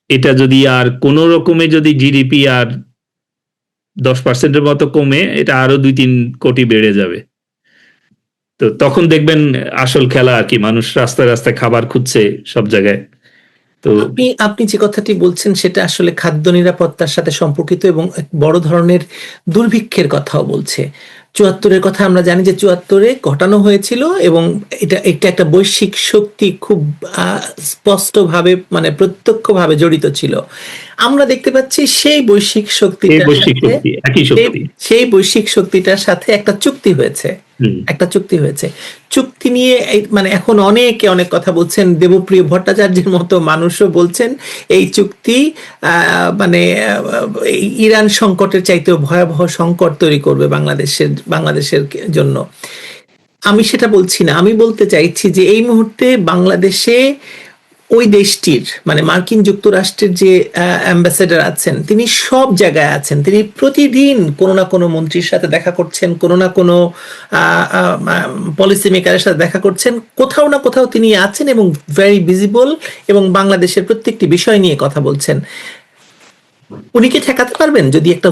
এটা যদি আর কোন রকমে যদি জিডিপি আর 10% মতো কমে, এটা আরো 2-3 কোটি বেড়ে যাবে। তো তখন দেখবেন আসল খেলা আর কি, মানুষ রাস্তায় রাস্তায় খাবার খুঁজছে সব জায়গায়। তো আপনি যে কথাটি বলছেন সেটা আসলে খাদ্য নিরাপত্তার সাথে সম্পর্কিত এবং এক বড় ধরনের দুর্ভিক্ষের কথাও বলছে। 74-এর কথা আমরা জানি যে 74-এ ঘটানো হয়েছিল এবং এটা একটা বৈশ্বিক শক্তি খুব স্পষ্টভাবে মানে প্রত্যক্ষভাবে জড়িত ছিল। আমরা দেখতে পাচ্ছি সেই বৈশ্বিক শক্তিটার সাথে একই শক্তি, সেই বৈশ্বিক শক্তিটার সাথে একটা চুক্তি হয়েছে। চুক্তি নিয়ে মানে এখন অনেকে অনেক কথা বলছেন, দেবপ্রিয় ভট্টাচার্যের মতো মানুষও বলছেন এই চুক্তি মানে ইরান সংকটের চাইতেও ভয়াবহ সংকট তৈরি করবে বাংলাদেশের জন্য। আমি সেটা বলছি না, আমি বলতে চাইছি যে এই মুহূর্তে বাংলাদেশে ওই দেশটির মানে মার্কিন যুক্তরাষ্ট্রের যে অ্যাম্বাসেডর আছেন, তিনি সব জায়গায় আছেন, তিনি প্রতিদিন কোনো না কোনো মন্ত্রীর সাথে দেখা করছেন, কোনো না কোনো পলিসি মেকারের সাথে দেখা করছেন, কোথাও না কোথাও তিনি আছেন এবং ভেরি ভিজিবল এবং বাংলাদেশের প্রত্যেকটি বিষয় নিয়ে কথা বলছেন। উনি কি ঠেকাতে পারবেন যদি একটা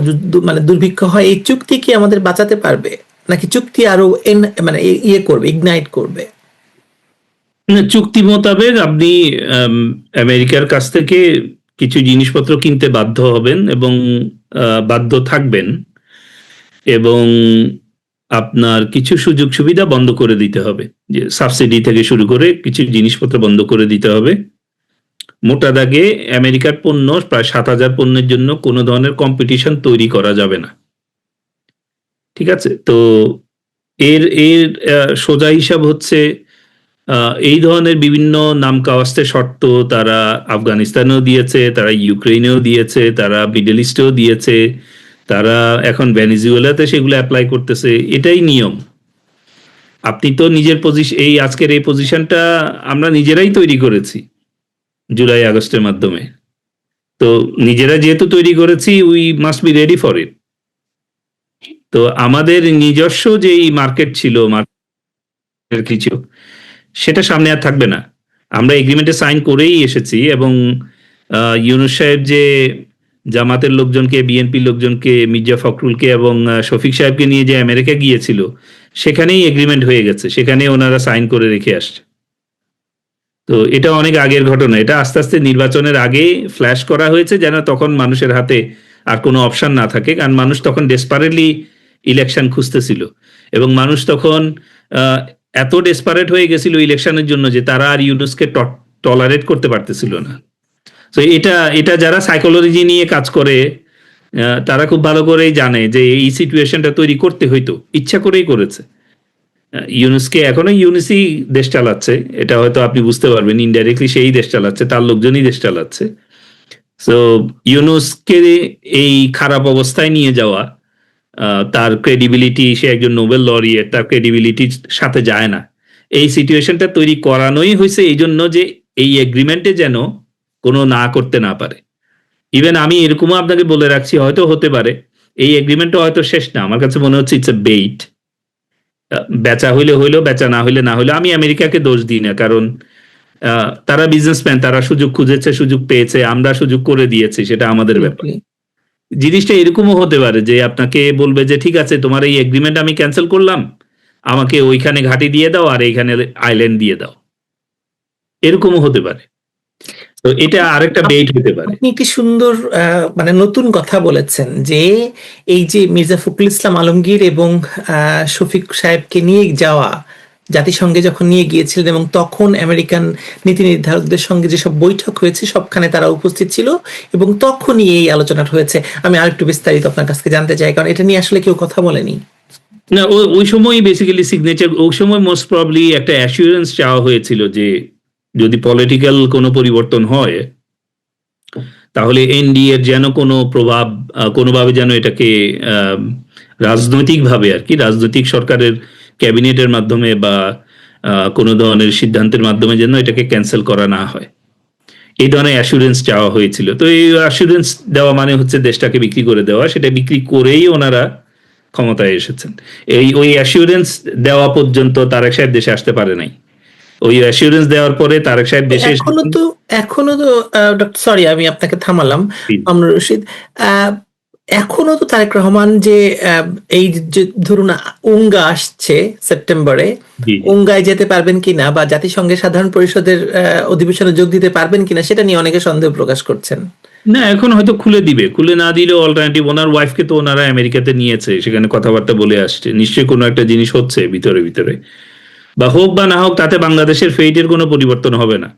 মানে দুর্ভিক্ষ হয়? এই চুক্তি কি আমাদের বাঁচাতে পারবে, নাকি চুক্তি আরো মানে করবে, ইগনাইট করবে? চুক্তি মোতাবেক আপনি আমেরিকার কাছ থেকে কিছু জিনিসপত্র কিনতে বাধ্য হবেন এবং বাধ্য থাকবেন, এবং আপনার কিছু সুযোগ সুবিধা বন্ধ করে দিতে হবে, যে সাবসিডি থেকে শুরু করে কিছু জিনিসপত্র বন্ধ করে দিতে হবে। মোটা দাগে আমেরিকার পণ্য, প্রায় 7,000 পণ্যের জন্য কোনো ধরনের কম্পিটিশন তৈরি করা যাবে না। ঠিক আছে? তো এর এর সোজা হিসাব হচ্ছে এই ধরনের বিভিন্ন নাম কাওয়াস্তে শর্ত তারা আফগানিস্তানেও দিয়েছে, তারা ইউক্রেনেও দিয়েছে, তারা মিডল ইস্টেও দিয়েছে, তারা এখন ভেনেজুয়েলাতে সেগুলো অ্যাপ্লাই করতেছে। এটাই নিয়ম। আপনি তো নিজের আজকের এই পজিশনটা আমরা নিজেরাই তৈরি করেছি জুলাই আগস্টের মাধ্যমে। তো নিজেরা যেহেতু তৈরি করেছি, we must be ready for it. তো আমাদের নিজস্ব যেই মার্কেট ছিল, মার্কেট কিছু, সেটা সামনে আর থাকবে না। আমরা এগ্রিমেন্টে সাইন করেই এসেছি, এবং ইউনূস সাহেব যে জামাতের লোকজনকে, বিএনপির লোকজনকে, মির্জা ফখরুলকে এবং শফিক সাহেবকে নিয়ে যে আমেরিকা গিয়েছিল, সেখানেই এগ্রিমেন্ট হয়ে গেছে, সেখানে ওনারা সাইন করে রেখে আসছে। তো এটা অনেক আগের ঘটনা, এটা আস্তে আস্তে নির্বাচনের আগে ফ্ল্যাশ করা হয়েছে যেন তখন মানুষের হাতে আর কোনো অপশন না থাকে, কারণ মানুষ তখন ডেসপারেটলি ইলেকশন খুঁজতেছিল এবং মানুষ তখন আহ, এত ডেসপারেট হয়ে গেছিল ইলেকশনের জন্য যে তারা আর ইউনুসকে টলারেট করতে পারতেছিল না। তো এটা এটা যারা সাইকোলজি নিয়ে কাজ করে তারা খুব ভালো করেই জানে যে এই সিচুয়েশনটা তৈরি করতে হয়তো ইচ্ছা করেই করেছে। ইউনুসকে এখনো ইউনুসই দেশ চালাচ্ছে, এটা হয়তো আপনি বুঝতে পারবেন, ইনডাইরেক্টলি সেই দেশ চালাচ্ছে, তার লোকজনই দেশ চালাচ্ছে। সো ইউনুসকে এই খারাপ অবস্থায় নিয়ে যাওয়া, তার ক্রেডিবিলিটি, সে একজন নোবেল লরিয়েট, তার ক্রেডিবিলিটির সাথে যায় না। এই সিচুয়েশনটা তৈরি করানোই হয়েছে এই জন্য যে এই এগ্রিমেন্টে যেন কোনো না করতে না পারে। ইভেন আমি এরকমও আপনাকে বলে রাখছি, হয়তো হতে পারে এই এগ্রিমেন্টটা হয়তো শেষ না, আমার কাছে মনে হচ্ছে ইটস এ বেইট। বেচা হইলে হইলো, বেচা না হইলে না হইলো। আমি আমেরিকাকে দোষ দিই না, কারণ তারা বিজনেসম্যান, তারা সুযোগ খুঁজেছে, সুযোগ পেয়েছে, আমরা সুযোগ করে দিয়েছি, সেটা আমাদের ব্যাপার। জিনিসটা এরকমও হতে পারে যে আপনাকে বলবে যে ঠিক আছে তোমার এই এগ্রিমেন্ট আমি ক্যান্সেল করলাম, আমাকে ওইখানে ঘাঁটি দিয়ে দাও আর এইখানে আইল্যান্ড দিয়ে দাও, এরকমও হতে পারে। তো এটা আরেকটা বেইট হতে পারে। আপনি কি সুন্দর মানে নতুন কথা বলেছেন যে এই যে মির্জা ফখরুল ইসলাম আলমগীর এবং শফিক সাহেবকে নিয়ে যাওয়া, জাতিসংঘে যখন নিয়ে গিয়েছিলেন এবং তখন আমেরিকান নীতি নির্ধারকদের সঙ্গে যেসব বৈঠক হয়েছে সবখানে তারা উপস্থিত ছিল এবং তখনই এই আলোচনাটা হয়েছে। আমি আরেকটু বিস্তারিত আপনার কাছ থেকে জানতে চাই, কারণ এটা নিয়ে আসলে কেউ কথা বলেনি। না, ওই সময় বেসিক্যালি সিগনেচার, ওই সময় মোস্ট প্রবলি একটা অ্যাসিউরেন্স চাওয়া হয়েছিল যে যদি পলিটিক্যাল কোনো পরিবর্তন হয় তাহলে এনডিএ এর যেন কোনো প্রভাব কোনোভাবে যেন এটাকে রাজনৈতিকভাবে আর কি, রাজনৈতিক সরকারের ক্যাবিনেটের মাধ্যমে বা কোনো ধরনের সিদ্ধান্তের মাধ্যমে যেন এটাকে ক্যান্সেল করা না হয়, এই ধরনের অ্যাসুরেন্স চাওয়া হয়েছিল। তো এই অ্যাসুরেন্স দেওয়া মানে হচ্ছে দেশটাকে বিক্রি করে দেওয়া, সেটা বিক্রি করেই ওনারা ক্ষমতায় এসেছেন। ওই অ্যাসুরেন্স দেওয়া পর্যন্ত তারেক সাহেব দেশে আসতে পারে নাই। ওই অ্যাসুরেন্স দেওয়ার পরে তারেক সাহেব দেশে এখনো তো সরি আমি আপনাকে থামালাম আমরা রশিদ, এখনো তো তারেক রহমান যে এই যে ধরুন উঙ্গা আসছে সেপ্টেম্বরে, উঙ্গায় যেতে পারবেন কিনা বা জাতিসংঘের সাধারণ পরিষদের অধিবেশনে যোগ দিতে পারবেন কিনা সেটা নিয়ে অনেকে সন্দেহ প্রকাশ করছেন। না, এখন হয়তো খুলে দিবে, খুলে না দিলেও অল্টারনেটিভ, ওনার ওয়াইফকে তো ওনারা আমেরিকাতে নিয়েছে, সেখানে কথাবার্তা বলে আসছে, নিশ্চয়ই কোনো একটা জিনিস হচ্ছে ভিতরে ভিতরে, বা হোক বা না হোক তাতে বাংলাদেশের ফেইটের কোনো পরিবর্তন হবে না।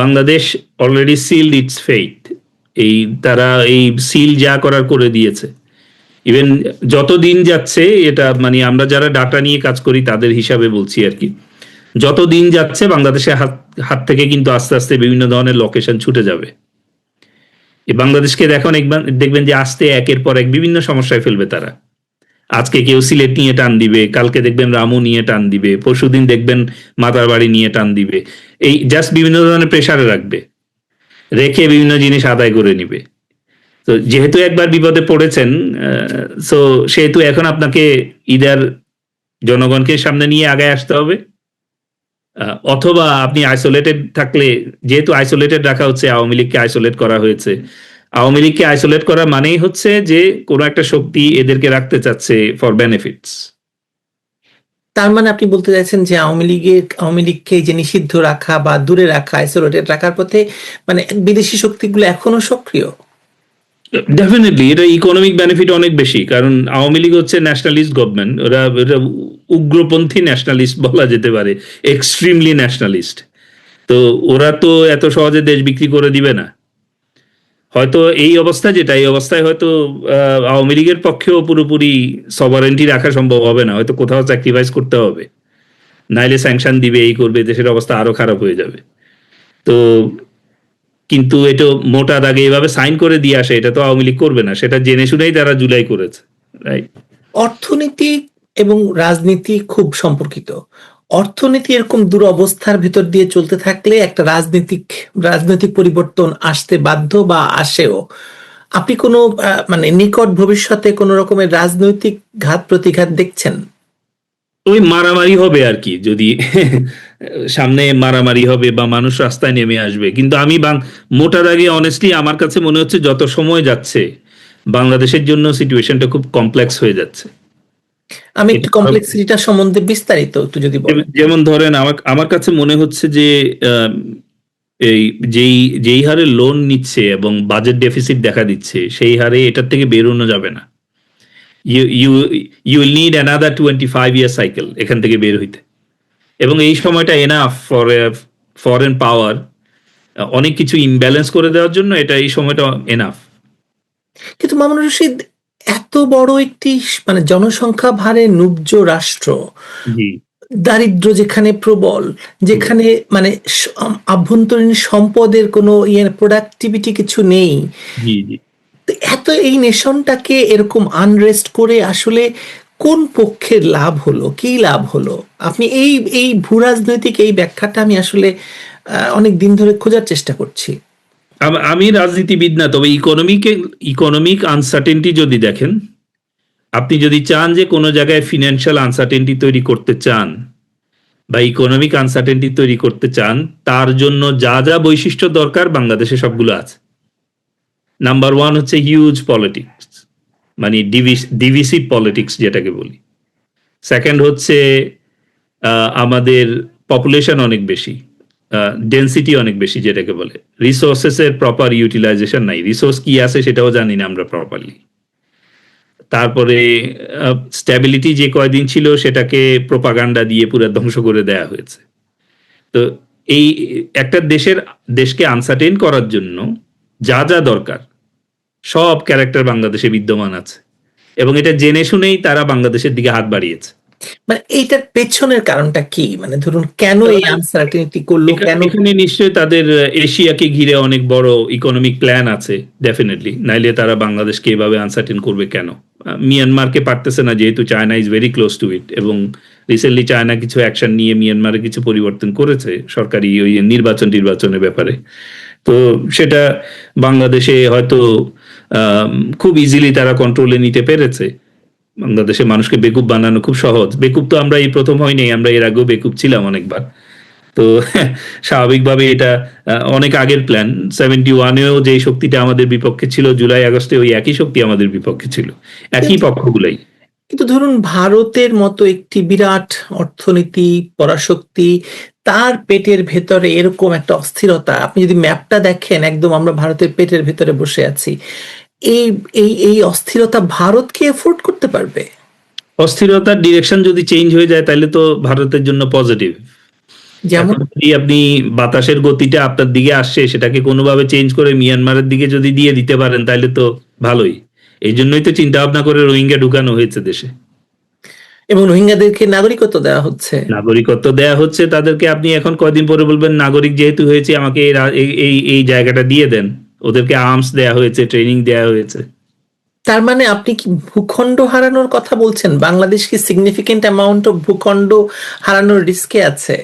Bangladesh already sealed it's fate, এই তারা এই সিল যা করার করে দিয়েছে। ইভেন যত দিন যাচ্ছে, এটা মানে আমরা যারা ডাটা নিয়ে কাজ করি তাদের হিসাবে বলছি আর কি, যত দিন যাচ্ছে বাংলাদেশের হাত থেকে কিন্তু আস্তে আস্তে বিভিন্ন ধরনের লোকেশন ছুটে যাবে। এই বাংলাদেশকে দেখবেন যে আস্তে একের পর এক বিভিন্ন সমস্যায় ফেলবে তারা। আজকে কেউ সিলেট নিয়ে টান দিবে, কালকে দেখবেন রামু নিয়ে টান দিবে, পরশুদিন দেখবেন মাতারবাড়ি নিয়ে টান দিবে। এই জাস্ট বিভিন্ন ধরনের প্রেসারে রাখবে, রেখে বিভিন্ন জিনিস আদায় করে নিবে। তো যেহেতু একবার বিপদে পড়েছেন, সো সেহেতু এখন আপনাকে ইদার জনগণকে সামনে নিয়ে আগায় আসতে হবে, অথবা আপনি আইসোলেটেড থাকলে, যেহেতু আইসোলেটেড রাখা হচ্ছে, আওয়ামী লীগকে আইসোলেট করা হয়েছে, আওয়ামী লীগকে আইসোলেট করা মানেই হচ্ছে যে কোনো একটা শক্তি এদেরকে রাখতে চাচ্ছে ফর বেনিফিটস। তার মানে আপনি বলতে চাইছেন যে আওয়ামী লীগকে যে নিষিদ্ধ রাখা বা দূরে রাখা, আইসোলেটেড রাখার পথে মানে বিদেশি শক্তিগুলো এখনো সক্রিয়। ডেফিনেটলি এটা ইকোনমিক বেনিফিট অনেক বেশি, কারণ আওয়ামী লীগ হচ্ছে ন্যাশনালিস্ট গভর্নমেন্ট, ওরা উগ্রপন্থী ন্যাশনালিস্ট বলা যেতে পারে, এক্সট্রিমলি ন্যাশনালিস্ট। তো ওরা তো এত সহজে দেশ বিক্রি করে দিবে না। হয়তো এই অবস্থা যেটা, এই অবস্থায় হয়তো আওয়ামী লীগের পক্ষেও পুরোপুরি সভারেন্টি রাখা সম্ভব হবে না, হয়তো কোথাও স্যাক্রিফাইস করতে হবে, নাইলে স্যাংশন দিবে, এই করবে, দেশের অবস্থা আরো খারাপ হয়ে যাবে। তো কিন্তু এটা মোটা দাগে এইভাবে সাইন করে দিয়ে আসে, এটা তো আওয়ামী লীগ করবে না, সেটা জেনে শুনেই তারা জুলাই করেছে, রাইট? অর্থনীতি এবং রাজনীতি খুব সম্পর্কিত। অর্থনীতি এরকম দুরবস্থার ভিতর দিয়ে চলতে থাকলে একটা রাজনৈতিক পরিবর্তন আসতে বাধ্য বা আসেও। আপনি কোনো মানে নিকট ভবিষ্যতে কোন রকমের রাজনৈতিক ঘাত প্রতিঘাত দেখছেন? ওই মারামারি হবে আর কি, যদি সামনে মারামারি হবে বা মানুষ রাস্তায় নেমে আসবে। কিন্তু আমি মোটা দাগে অনেস্টলি আমার কাছে মনে হচ্ছে যত সময় যাচ্ছে বাংলাদেশের জন্য সিচুয়েশনটা খুব কমপ্লেক্স হয়ে যাচ্ছে। আমি একটু এটা কমপ্লেক্সিটিটা সম্বন্ধে বিস্তারিত একটু যদি বলেন। যেমন ধরেন আমার আমার কাছে মনে হচ্ছে যে আহ, এই যেই যেই হারে লোন নিচ্ছে এবং বাজেট ডেফিসিট দেখা দিচ্ছে সেই হারে এটার থেকে বেরোনো যাবে না। You you you will need another 25 year cycle এখান থেকে বের হইতে, এবং এই সময়টা এনাফ ফর ফরেন পাওয়ার অনেক কিছু ইমব্যালেন্স করে দেওয়ার জন্য, এটা এই সময়টা এনাফ। কিন্তু মামুনুর রশিদ, এত বড় একটি মানে জনসংখ্যা ভারে নুব্জ রাষ্ট্র, জি দারিদ্র্য যেখানে প্রবল, যেখানে মানে আভ্যন্তরীণ সম্পদের কোনো প্রোডাক্টিভিটি কিছু নেই, জি জি। তো এত এই নেশনটাকে এরকম আনরেস্ট করে আসলে কোন পক্ষের লাভ হলো, কি লাভ হলো? আপনি এই এই ভূরাজনৈতিক এই ব্যাখ্যাটা আমি আসলে অনেক দিন ধরে খোঁজার চেষ্টা করছি। আমি রাজনীতিবিদ না, তবে ইকোনমিক আনসার্টেনটি যদি দেখেন, আপনি যদি চান যে কোনো জায়গায় ফিনান্সিয়াল আনসার্টেনটি তৈরি করতে চান বা ইকোনমিক আনসার্টেনটি তৈরি করতে চান, তার জন্য যা যা বৈশিষ্ট্য দরকার বাংলাদেশে সবগুলো আছে। নাম্বার ওয়ান হচ্ছে হিউজ পলিটিক্স, মানে ডিভিসিভ পলিটিক্স যেটাকে বলি। সেকেন্ড হচ্ছে আমাদের পপুলেশন অনেক বেশি, ডেন্সিটি অনেক বেশি যেটাকে বলে। রিসোর্সেসের প্রপার ইউটিলাইজেশন নাই, রিসোর্স কি আছে সেটাও জানি না আমরা প্রপারলি। তারপরে স্ট্যাবিলিটি যে কয়দিন ছিল সেটাকে প্রোপাগান্ডা দিয়ে পুরো ধ্বংস করে দেয়া হয়েছে। তো এই একটা দেশকে আনসার্টেন করার জন্য যা যা দরকার সব ক্যারেক্টার বাংলাদেশে বিদ্যমান আছে, এবং এটা জেনে শুনেই তারা বাংলাদেশের দিকে হাত বাড়িয়েছে। মানে এইটার পেছনের কারণটা কি? মানে ধরুন কেন এই আনসার্টেনিটি করলো, কেন? এখানে নিশ্চয়ই তাদের এশিয়াকে ঘিরে অনেক বড় ইকোনমিক প্ল্যান আছে ডেফিনেটলি, নাইলে তারা বাংলাদেশকে এভাবে আনসার্টেন করবে কেন? মিয়ানমারকে পারতেছে না, যেহেতু China is very close to it, এবং রিসেন্টলি চায়না কিছু অ্যাকশন নিয়ে মিয়ানমারে কিছু পরিবর্তন করেছে সরকারি ওই নির্বাচনের ব্যাপারে। তো সেটা বাংলাদেশে হয়তো খুব ইজিলি তারা কন্ট্রোলে নিতে পেরেছে। বাংলাদেশের মানুষকে বেকুব বানানো খুব সহজ। বেকুব তো আমরা এই প্রথম হয়নি, আমরা এর আগেও বেকুব ছিলাম অনেকবার। তো স্বাভাবিকভাবে এটা অনেক আগের প্ল্যান। 71-এও যে শক্তিটা আমাদের বিপক্ষে ছিল, জুলাই আগস্টে ওই একই শক্তি আমাদের বিপক্ষে ছিল, একই পক্ষগুলাই। কিন্তু ধরুন ভারতের মতো একটি বিরাট অর্থনীতি, পরাশক্তি, তার পেটের ভেতরে এরকম একটা অস্থিরতা, আপনি যদি ম্যাপটা দেখেন একদম আমরা ভারতের পেটের ভেতরে বসে আছি। এই এই এই অস্থিরতা ভারত কি এফোর্ড করতে পারবে? অস্থিরতার ডিরেকশন যদি চেঞ্জ হয়ে যায় তাহলে তো ভারতের জন্য পজিটিভ। যেমন এখন যদি আপনি বাতাসের গতিটা আপনার দিকে আসছে সেটাকে কোনোভাবে চেঞ্জ করে মিয়ানমারের দিকে যদি দিয়ে দিতে পারেন তাহলে তো ভালোই। এই জন্যই তো চিন্তা ভাবনা করে রোহিঙ্গা ঢুকানো হয়েছে দেশে। এবং রোহিঙ্গাদেরকে নাগরিকত্ব দেওয়া হচ্ছে। নাগরিকত্ব দেয়া হচ্ছে তাদেরকে। আপনি এখন কয়দিন পরে বলবেন নাগরিক যেহেতু হয়েছে আমাকে এই জায়গাটা দিয়ে দেন। ওদেরকে আর্মস দেয়া হয়েছে, ট্রেনিং দেয়া হয়েছে। তার মানে আপনি কি ভূখণ্ড হারানোর কথা বলছেন? বাংলাদেশ কি সিগনিফিকেন্ট অ্যামাউন্ট অফ ভূখণ্ড হারানোর রিস্কে আছে?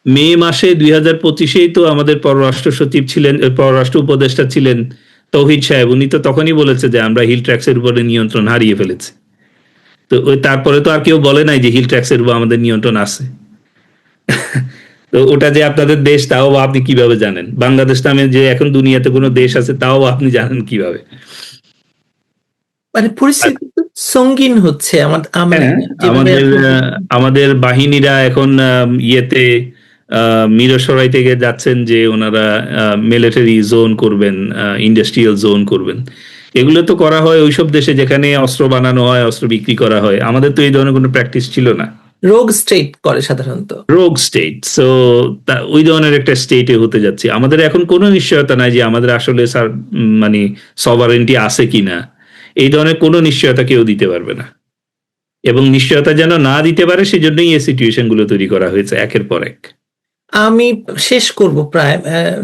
মে মাসে 2025-এই তো আমাদের পররাষ্ট্র সচিব ছিলেন, পররাষ্ট্র উপদেষ্টা ছিলেন তৌহিদ সাহেব। উনি তো তখনই বলেছে যে আমরা হিল ট্র্যাক্সের উপরে নিয়ন্ত্রণ হারিয়ে ফেলেছি। তো ওই তারপরে তো আর কেউ বলে নাই যে হিল ট্র্যাক্সের উপর আমাদের নিয়ন্ত্রণ আছে। তো ওটা যে আপনাদের দেশ তাও আপনি কিভাবে জানেন? বাংলাদেশ নামে যে এখন দুনিয়াতে কোনো দেশ আছে তাও আপনি জানেন কিভাবে? মানে পরিস্থিতি তো সঙ্গীন হচ্ছে মানে হ্যাঁ, যেভাবে আমাদের বাহিনীরা এখন ইয়েতে মিরসরাই থেকে যাচ্ছেন যে ওনারা মিলিটারি জোন করবেন, ইন্ডাস্ট্রিয়াল জোন করবেন। এগুলো তো করা হয় ওইসব দেশে যেখানে অস্ত্র বানানো হয়, অস্ত্র বিক্রি করা হয়। আমাদের তো এই ধরনের কোনো প্র্যাকটিস ছিল না। রোগ স্টেট করে সাধারণত। রোগ স্টেট, সো ওই ধরনের একটা স্টেটে হতে যাচ্ছে। আমাদের এখন কোনো নিশ্চয়তা নাই যে আমাদের আসলে মানে সভারেন্টি আছে কিনা। এই ধরনের কোনো নিশ্চয়তা কেউ দিতে পারবে না, এবং নিশ্চয়তা যেন না দিতে পারে সেজন্যই এই সিচুয়েশন গুলো তৈরি করা হয়েছে একের পর এক। আমি শেষ করব প্রায়।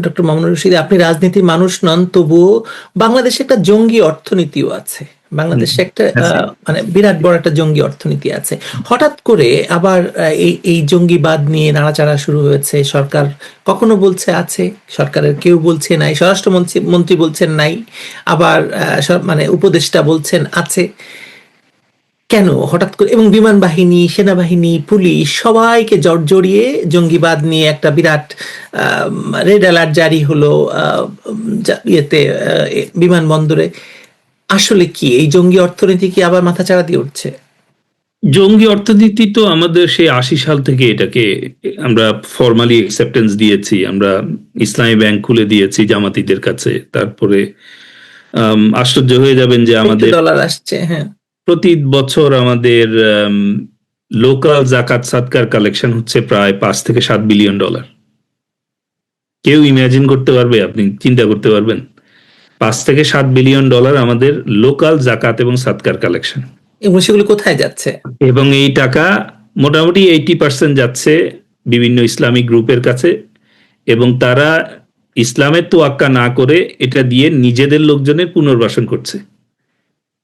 ডক্টর মামুনুর রশিদ, আপনি রাজনীতির মানুষ নন, তবুও বাংলাদেশে একটা জঙ্গি অর্থনীতিও আছে। বাংলাদেশে একটা মানে বিরাট বড় একটা জঙ্গি অর্থনীতি আছে। হঠাৎ করে আবার এই জঙ্গিবাদ নিয়ে নাড়াচাড়া শুরু হয়েছে। সরকার কখনো বলছে আছে, সরকারের কেউ বলছে নাই, স্বরাষ্ট্রমন্ত্রী বলছেন নাই, আবার মানে উপদেষ্টা বলছেন আছে। কেন হঠাৎ করে? এবং বিমান বাহিনী, সেনাবাহিনী, পুলিশ সবাইকে জড়িয়ে জঙ্গিবাদ নিয়ে একটা বিরাট রেড অ্যালার্ট জারি হলো ইয়েতে, বিমানবন্দরে। আসলে কি এই জঙ্গি অর্থনীতি কি আবার মাথাচাড়া দিয়ে উঠছে? জঙ্গি অর্থনীতি তো আমাদের সেই 80 সাল থেকে এটাকে আমরা ফর্মালি অ্যাকসেপ্টেন্স দিয়েছি। আমরা ইসলামী ব্যাংক খুলে দিয়েছি জামাতিদের কাছে। তারপরে আশ্চর্য হয়ে যাবেন যে আমাদের ডলার আসছে, হ্যাঁ। প্রতি বছর আমাদের লোকাল জাকাত সাদকার কালেকশন হচ্ছে প্রায় 5 থেকে 7 বিলিয়ন ডলার। কেউ ইমাজিন করতে পারবে? আপনি চিন্তা করতে পারবেন? 5 থেকে 7 বিলিয়ন ডলার আমাদের লোকাল জাকাত এবং সাদকার কালেকশন। এবং সেগুলো কোথায় যাচ্ছে? এবং এই টাকা মোটামুটি 80% যাচ্ছে বিভিন্ন ইসলামিক গ্রুপের কাছে, এবং তারা ইসলামের তোয়াক্কা না করে এটা দিয়ে নিজেদের লোকজনের পুনর্বাসন করছে।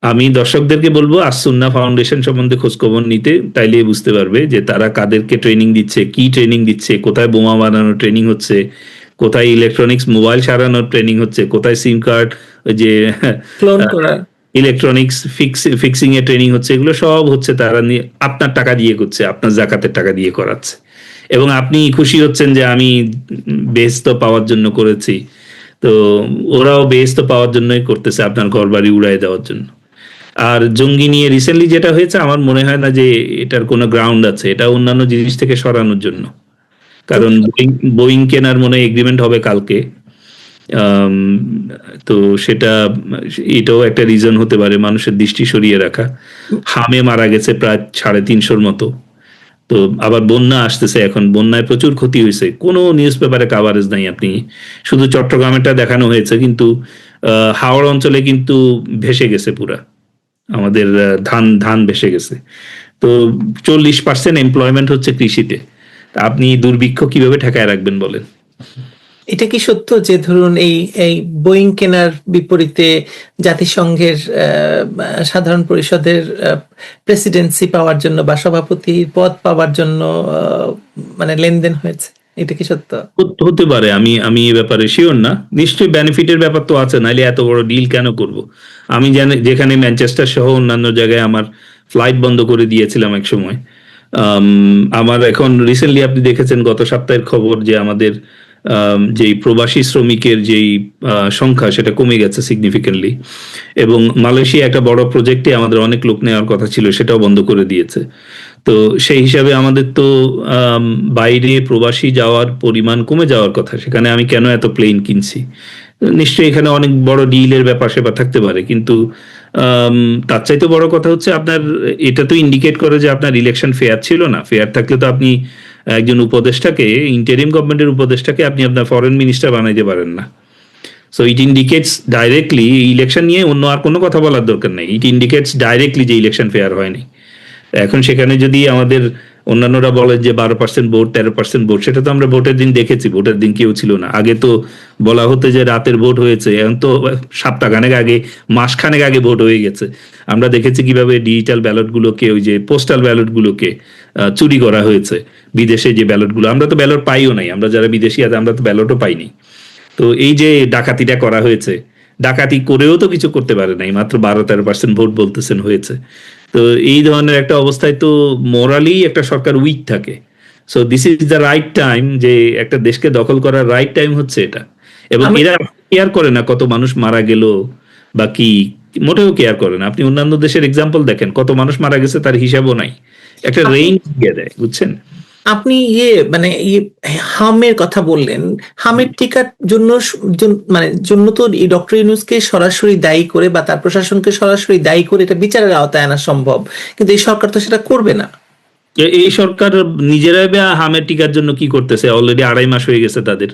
আমি দর্শকদেরকে বলবো আসুন্না ফাউন্ডেশন সম্বন্ধে খোঁজখবর নিতে, তাইলে বুঝতে পারবে যে তারা কাদেরকে ট্রেনিং দিচ্ছে, কি ট্রেনিং দিচ্ছে, কোথায় বোমা বানানোর ট্রেনিং হচ্ছে, কোথায় ইলেকট্রনিক্স মোবাইল সারানোর ট্রেনিং হচ্ছে, কোথায় সিম কার্ড যে ক্লোন করার। ইলেকট্রনিক্স ফিক্সিং এর ট্রেনিং হচ্ছে। এগুলো সব হচ্ছে তারা আপনার টাকা দিয়ে করছে, আপনার জাকাতের টাকা দিয়ে করাচ্ছে, এবং আপনি খুশি হচ্ছেন যে আমি বেহেশত পাওয়ার জন্য করেছি। তো ওরাও বেহেশত পাওয়ার জন্যই করতেছে, আপনার ঘর বাড়ি উড়াই দেওয়ার জন্য। আর জঙ্গি নিয়ে রিসেন্টলি যেটা হয়েছে, আমার মনে হয় না যে এটার কোনো গ্রাউন্ড আছে। এটা অন্যান্য জিনিস থেকে সরানোর জন্য, কারণ বোয়িং কেনার মনে এগ্রিমেন্ট হবে কালকে। আম, তো সেটা এটাও একটা রিজন হতে পারে মানুষের দৃষ্টি সরিয়ে রাখা। হামে মারা গেছে প্রায় 350-র মতো। তো আবার বন্যা আসতেছে, এখন বন্যায় প্রচুর ক্ষতি হয়েছে, কোনো নিউজ পেপারে কাভারেজ নাই। আপনি শুধু চট্টগ্রামেরটা দেখানো হয়েছে, কিন্তু হাওড় অঞ্চলে কিন্তু ভেসে গেছে পুরা, আমাদের ধান ধান ভেসে গেছে। তো 40% এমপ্লয়মেন্ট হচ্ছে কৃষিতে। তা আপনি দুর্ভিক্ষ কিভাবে ঠেকায় রাখবেন বলেন? এটা কি সত্য যে ধরুন এই এই বোয়িং কেনার বিপরীতে জাতিসংঘের সাধারণ পরিষদের প্রেসিডেন্সি পাওয়ার জন্য বা সভাপতির পদ পাওয়ার জন্য মানে লেনদেন হয়েছে? এটা কি সত্য? হতে পারে, আমি আমি এ ব্যাপারে শিওর না। নিশ্চয়ই বেনিফিটের ব্যাপার তো আছে, নাইলে এত বড় ডিল কেন করব? আমি জানি যেখানে ম্যানচেস্টার সহ অন্যান্য জায়গায় আমার ফ্লাইট বন্ধ করে দিয়েছিলাম এক সময়। আমার এখন রিসেন্টলি আপনি দেখেছেন গত সপ্তাহের খবর যে আমাদের যেই প্রবাসী শ্রমিকের যেই সংখ্যা সেটা কমে গেছে সিগনিফিকেন্টলি, এবং মালয়েশিয়া একটা বড় প্রজেক্টে আমাদের অনেক লোক নেওয়ার কথা ছিল, সেটাও বন্ধ করে দিয়েছে। তো সেই হিসাবে আমাদের তো বাইরে প্রবাসী যাওয়ার পরিমাণ কমে যাওয়ার কথা, সেখানে আমি কেন এত প্লেন কিনছি? নিশ্চয়ই এখানে অনেক বড় ডিলের ব্যাপার সেবা থাকতে পারে, কিন্তু তার চাইতে বড় কথা হচ্ছে আপনার এটা তো ইন্ডিকেট করে যে আপনার ইলেকশন ফেয়ার ছিল না। ফেয়ার থাকলে তো আপনি একজন উপদেষ্টাকে, ইন্টারিম গভর্নমেন্টের উপদেষ্টাকে আপনি আপনার ফরেন মিনিস্টার বানাইতে পারেন না। So it indicates directly, election নিয়ে অন্য আর কোনো কথা বলার দরকার নেই, ইট ইন্ডিকেটস ডাইরেক্টলি যে ইলেকশন ফেয়ার হয়নি। এখন সেখানে যদি আমাদের অন্যান্যরা বলে যে 12% ভোট, 13% ভোট, সেটা তো আমরা ভোটের দিন দেখেছি, ভোটের দিন কেউ ছিল না। আগে তো বলা হতো যে রাতের ভোট হয়েছে, এখন তো সপ্তাহখানেক আগে, মাসখানেক আগে ভোট হয়ে গেছে। আমরা দেখেছি কিভাবে ডিজিটাল ব্যালটগুলোকে, ওই যে পোস্টাল ব্যালটগুলোকে চুরি করা হয়েছে। বিদেশে যে ব্যালটগুলো, আমরা তো ব্যালট পাইও নাই, আমরা যারা বিদেশি আছে আমরা তো ব্যালটও পাইনি। তো এই যে ডাকাতিটা করা হয়েছে, ডাকাতি করেও তো কিছু করতে পারে নাই, মাত্র 12-13% ভোট বলতেছেন হয়েছে। তো এই ধরনের একটা অবস্থায় তো মোরালি একটা সরকার উইক থাকে। So this is the right time, যে একটা দেশকে দখল করার রাইট টাইম হচ্ছে এটা। এবং এরা কেয়ার করে না কত মানুষ মারা গেল বা কি, মোটেও কেয়ার করে না। আপনি অন্যান্য দেশের এক্সাম্পল দেখেন, কত মানুষ মারা গেছে তার হিসাবও নাই, একটা রেঞ্জ দিয়ে দেয়, বুঝছেন? আপনি মানে হামের কথা বললেন, হামের টিকার জন্য মানে জন্য তো এই ডক্টর ইউনূসকে সরাসরি দায়ী করে বা তার প্রশাসনকে সরাসরি দায়ী করে এটা বিচারের আওতায় আনা সম্ভব, কিন্তু এই সরকার তো সেটা করবে না। এই সরকার নিজেরাই বা হামের টিকার জন্য কি করতেছে? অলরেডি 2.5 মাস হয়ে গেছে তাদের।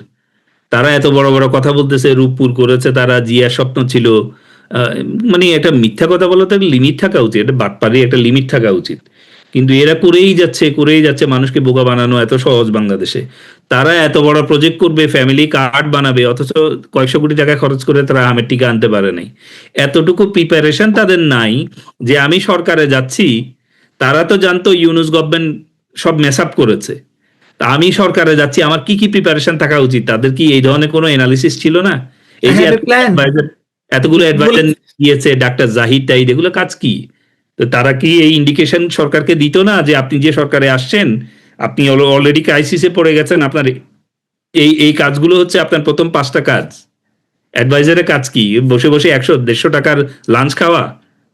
তারা এত বড় বড় কথা বলতেছে, রূপপুর করেছে তারা, জিয়ার স্বপ্ন ছিল। মানে একটা মিথ্যা কথা বলা তো লিমিট থাকা উচিত, এটা বাটপারি একটা লিমিট থাকা উচিত। কিন্তু এরা করেই যাচ্ছে, মানুষকে বোকা বানানো এত সহজ বাংলাদেশে। তারা এত বড় প্রজেক্ট করবে, ফ্যামিলি কার্ড বানাবে, অথচ কয়েকশো কোটি টাকা খরচ করে তারা হামের টিকা আনতে পারে নাই। এতটুকু প্রিপারেশন তাদের নাই যে আমি সরকারে যাচ্ছি। তারা তো জানতো ইউনূস গভর্নমেন্ট সব মেস আপ করেছে, তা আমি সরকারে যাচ্ছি, আমার কি কি প্রিপারেশন থাকা উচিত? তাদের কি এই ধরনের কোনো এনালিসিস ছিল না? এই যে এতগুলো অ্যাডভাইজার দিয়েছে ডাক্তার জাহিদ টাইদ, এগুলো কাজ কি? তো তারা কি এই ইন্ডিকেশন সরকারকে দিত না যে আপনি যে সরকারে আসছেন, আপনি অলরেডি ক্রাইসিসে পড়ে গেছেন, আপনার এই এই কাজগুলো হচ্ছে আপনার প্রথম 5টা কাজ। অ্যাডভাইজারের কাজ কি? বসে বসে 100-150 টাকার লাঞ্চ খাওয়া,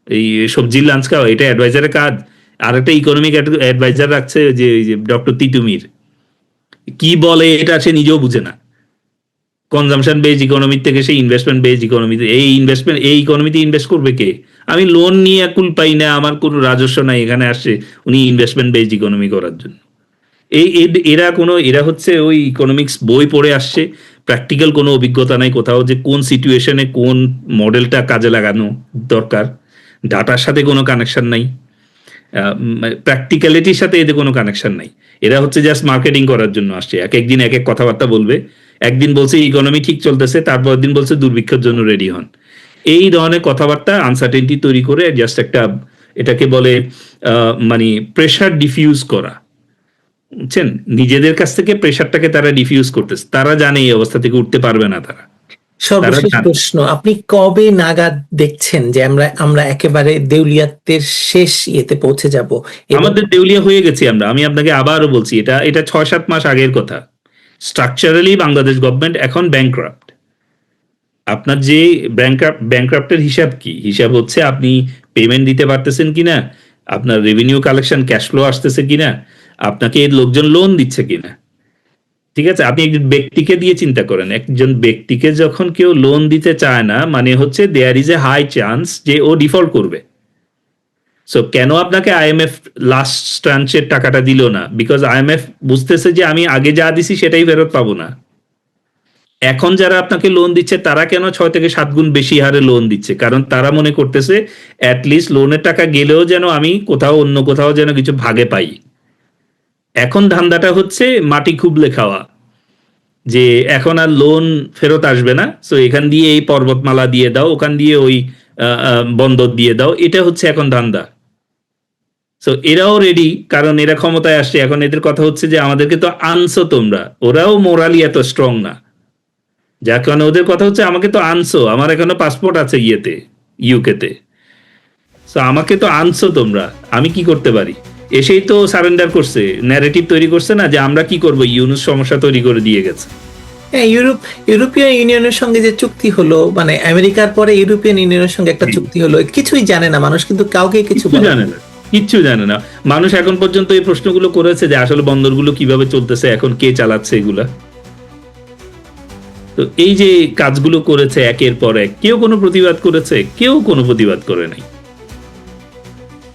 এই সবজির লাঞ্চ খাওয়া, এটা অ্যাডভাইজারের কাজ? আর একটা ইকোনমিক অ্যাডভাইজার রাখছে যে ডক্টর তিতুমির, কি বলে এটা সে নিজেও বুঝে না। কনজামশন বেসড ইকোনমি থেকে সেই ইনভেস্টমেন্ট বেসড ইকোনমিতে, এই ইকোনমিতে ইনভেস্ট করবে কে? আমি লোন নিয়ে কুল পাই না, আমার কোনো রাজস্ব নাই, এখানে আসছে উনি ইনভেস্টমেন্ট বেসড ইকোনমি করার জন্য। এরা হচ্ছে ওই ইকোনমিক্স বই পড়ে আসছে, প্র্যাকটিক্যাল কোনো অভিজ্ঞতা নাই কোথাও যে কোন সিচুয়েশনে কোন মডেলটা কাজে লাগানো দরকার। ডাটার সাথে কোনো কানেকশন নাই, প্র্যাকটিক্যালিটির সাথে এদের কোনো কানেকশন নাই। এরা হচ্ছে জাস্ট মার্কেটিং করার জন্য আসছে, এক একদিন এক এক কথাবার্তা বলবে। একদিন বলছে ইকোনমি ঠিক চলতেছে, তারপর দিন বলছে দুর্ভিক্ষের জন্য রেডি হন। এই ধরনের কথাবার্তা আনসার্টেনটি তৈরি করে জাস্ট একটা, এটাকে বলে মানে প্রেশার ডিফিউজ করা, বুঝছেন? নিজেদের কাছ থেকে প্রেশারটাকে তারা ডিফিউজ করতেছে, তারা জানে এই অবস্থা থেকে উঠতে পারবে না তারা। সর্বশেষ প্রশ্ন, আপনি কবে নাগাদ দেখছেন যে আমরা একেবারে দেউলিয়াতের শেষ ইয়েতে পৌঁছে যাব? আমাদের দেউলিয়া হয়ে গেছি আমরা, আমি আপনাকে আবারও বলছি, এটা 6-7 মাস আগের কথা। স্ট্রাকচারালি বাংলাদেশ গভর্নমেন্ট এখন ব্যাংক্রাফট। আপনার যে ব্যাংক্রাফটের হিসাব কি? হিসাব হচ্ছে আপনি পেমেন্ট দিতে পারতেছেন কিনা, আপনার রেভিনিউ কালেকশন ক্যাশ ফ্লো আসতেছে কিনা, আপনাকে লোকজন লোন দিচ্ছে কিনা। ঠিক আছে, আপনি একজন ব্যক্তিকে দিয়ে চিন্তা করেন, একজন ব্যক্তিকে যখন কেউ লোন দিতে চায় না, মানে হচ্ছে there is a high chance যে ও ডিফল্ট করবে। সো কেন আপনাকে আইএমএফ লাস্ট ট্রান্সের টাকাটা দিল না? বিকজ আইএমএফ বুঝতেছে যে আমি আগে যা দিছি সেটাই ফেরত পাবো না। এখন যারা আপনাকে লোন দিচ্ছে তারা কেন 6 থেকে 7 গুণ বেশি হারে লোন দিচ্ছে? কারণ তারা মনে করতেছে অ্যাটলিস্ট লোনের টাকা গেলেও যেন আমি অন্য কোথাও যেন কিছু ভাগে পাই। এখন ধান্দাটা হচ্ছে মাটি খুবলে খাওয়া, যে এখন আর লোন ফেরত আসবে না, সো এখান দিয়ে এই পর্বতমালা দিয়ে দাও, ওখান দিয়ে ওই বন্দর দিয়ে দাও, এটা হচ্ছে এখন ধান্দা। সো এরাও রেডি, কারণ এরা ক্ষমতায় আসছে। এখন এদের কথা হচ্ছে যে আমাদেরকে তো আনছো তোমরা, ওরাও মোরালি এত স্ট্রং না, যার কারণে ওদের কথা হচ্ছে আমাকে তো আনছো, আমার এখনো পাসপোর্ট আছে ইউকেতে, সো আমাকে তো আনছো তোমরা, আমি কি করতে পারি? এসেই তো সারেন্ডার করছে, ন্যারেটিভ তৈরি করছে না যে আমরা কি করবো, ইউনুস সমস্যা তৈরি করে দিয়ে গেছে। ইউরোপিয়ান ইউনিয়নের সঙ্গে যে চুক্তি হলো, মানে আমেরিকার পরে ইউরোপিয়ান ইউনিয়নের সঙ্গে একটা চুক্তি হলো, কিছুই জানে না মানুষ, কিন্তু কাউকে কিছু জানে না, কিচ্ছু জানে না মানুষ। এখন পর্যন্ত এই প্রশ্নগুলো করেছে যে আসলে বন্দরগুলো কিভাবে চলতেছে, এখন কে চালাচ্ছে এগুলা। তো এই যে কাজগুলো করেছে একের পর এক, কেউ কোনো প্রতিবাদ করেছে? কেউ কোনো প্রতিবাদ করে নাই।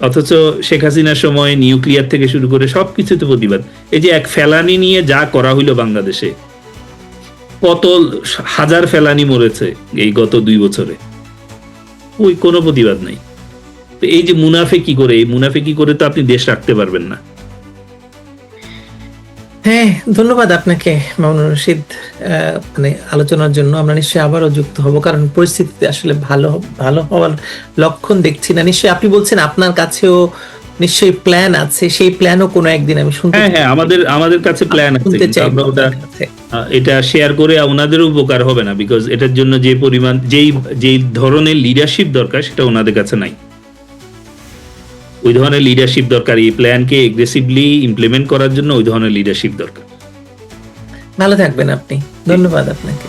অথচ শেখ হাসিনার সময় নিউক্লিয়ার থেকে শুরু করে সবকিছুতে প্রতিবাদ। এই যে এক ফেলানি নিয়ে যা করা হইলো বাংলাদেশে, কত হাজার ফেলানি মরেছে এই গত 2 বছরে, ওই কোনো প্রতিবাদ নাই। তো এই যে মুনাফেকি করে, এই মুনাফেকি করে তো আপনি দেশ রাখতে পারবেন না। হ্যাঁ, ধন্যবাদ আপনাকে মামুনুর রশিদ মানে আলোচনার জন্য। আমরা নিশ্চয়ই আবারও যুক্ত হব, কারণ পরিস্থিতিতে আসলে ভালো হওয়ার লক্ষণ দেখছি না। নিশ্চয়ই আপনি বলছেন আপনার কাছেও নিশ্চয়ই প্ল্যান আছে, সেই প্ল্যানও কোনো একদিন আমি শুনতে চাই। হ্যাঁ, আমাদের কাছে প্ল্যান আছে, কিন্তু আমরা এটা শেয়ার করে ওনাদেরও উপকার হবে না, বিকজ এটার জন্য যে পরিমাণ যেই ধরনের লিডারশিপ দরকার সেটা ওনাদের কাছে নাই। ওই ধরনের লিডারশিপ দরকার, এই প্ল্যানকে এগ্রেসিভলি ইমপ্লিমেন্ট করার জন্য ওই ধরনের লিডারশিপ দরকার। ভালো থাকবেন আপনি, ধন্যবাদ আপনাকে।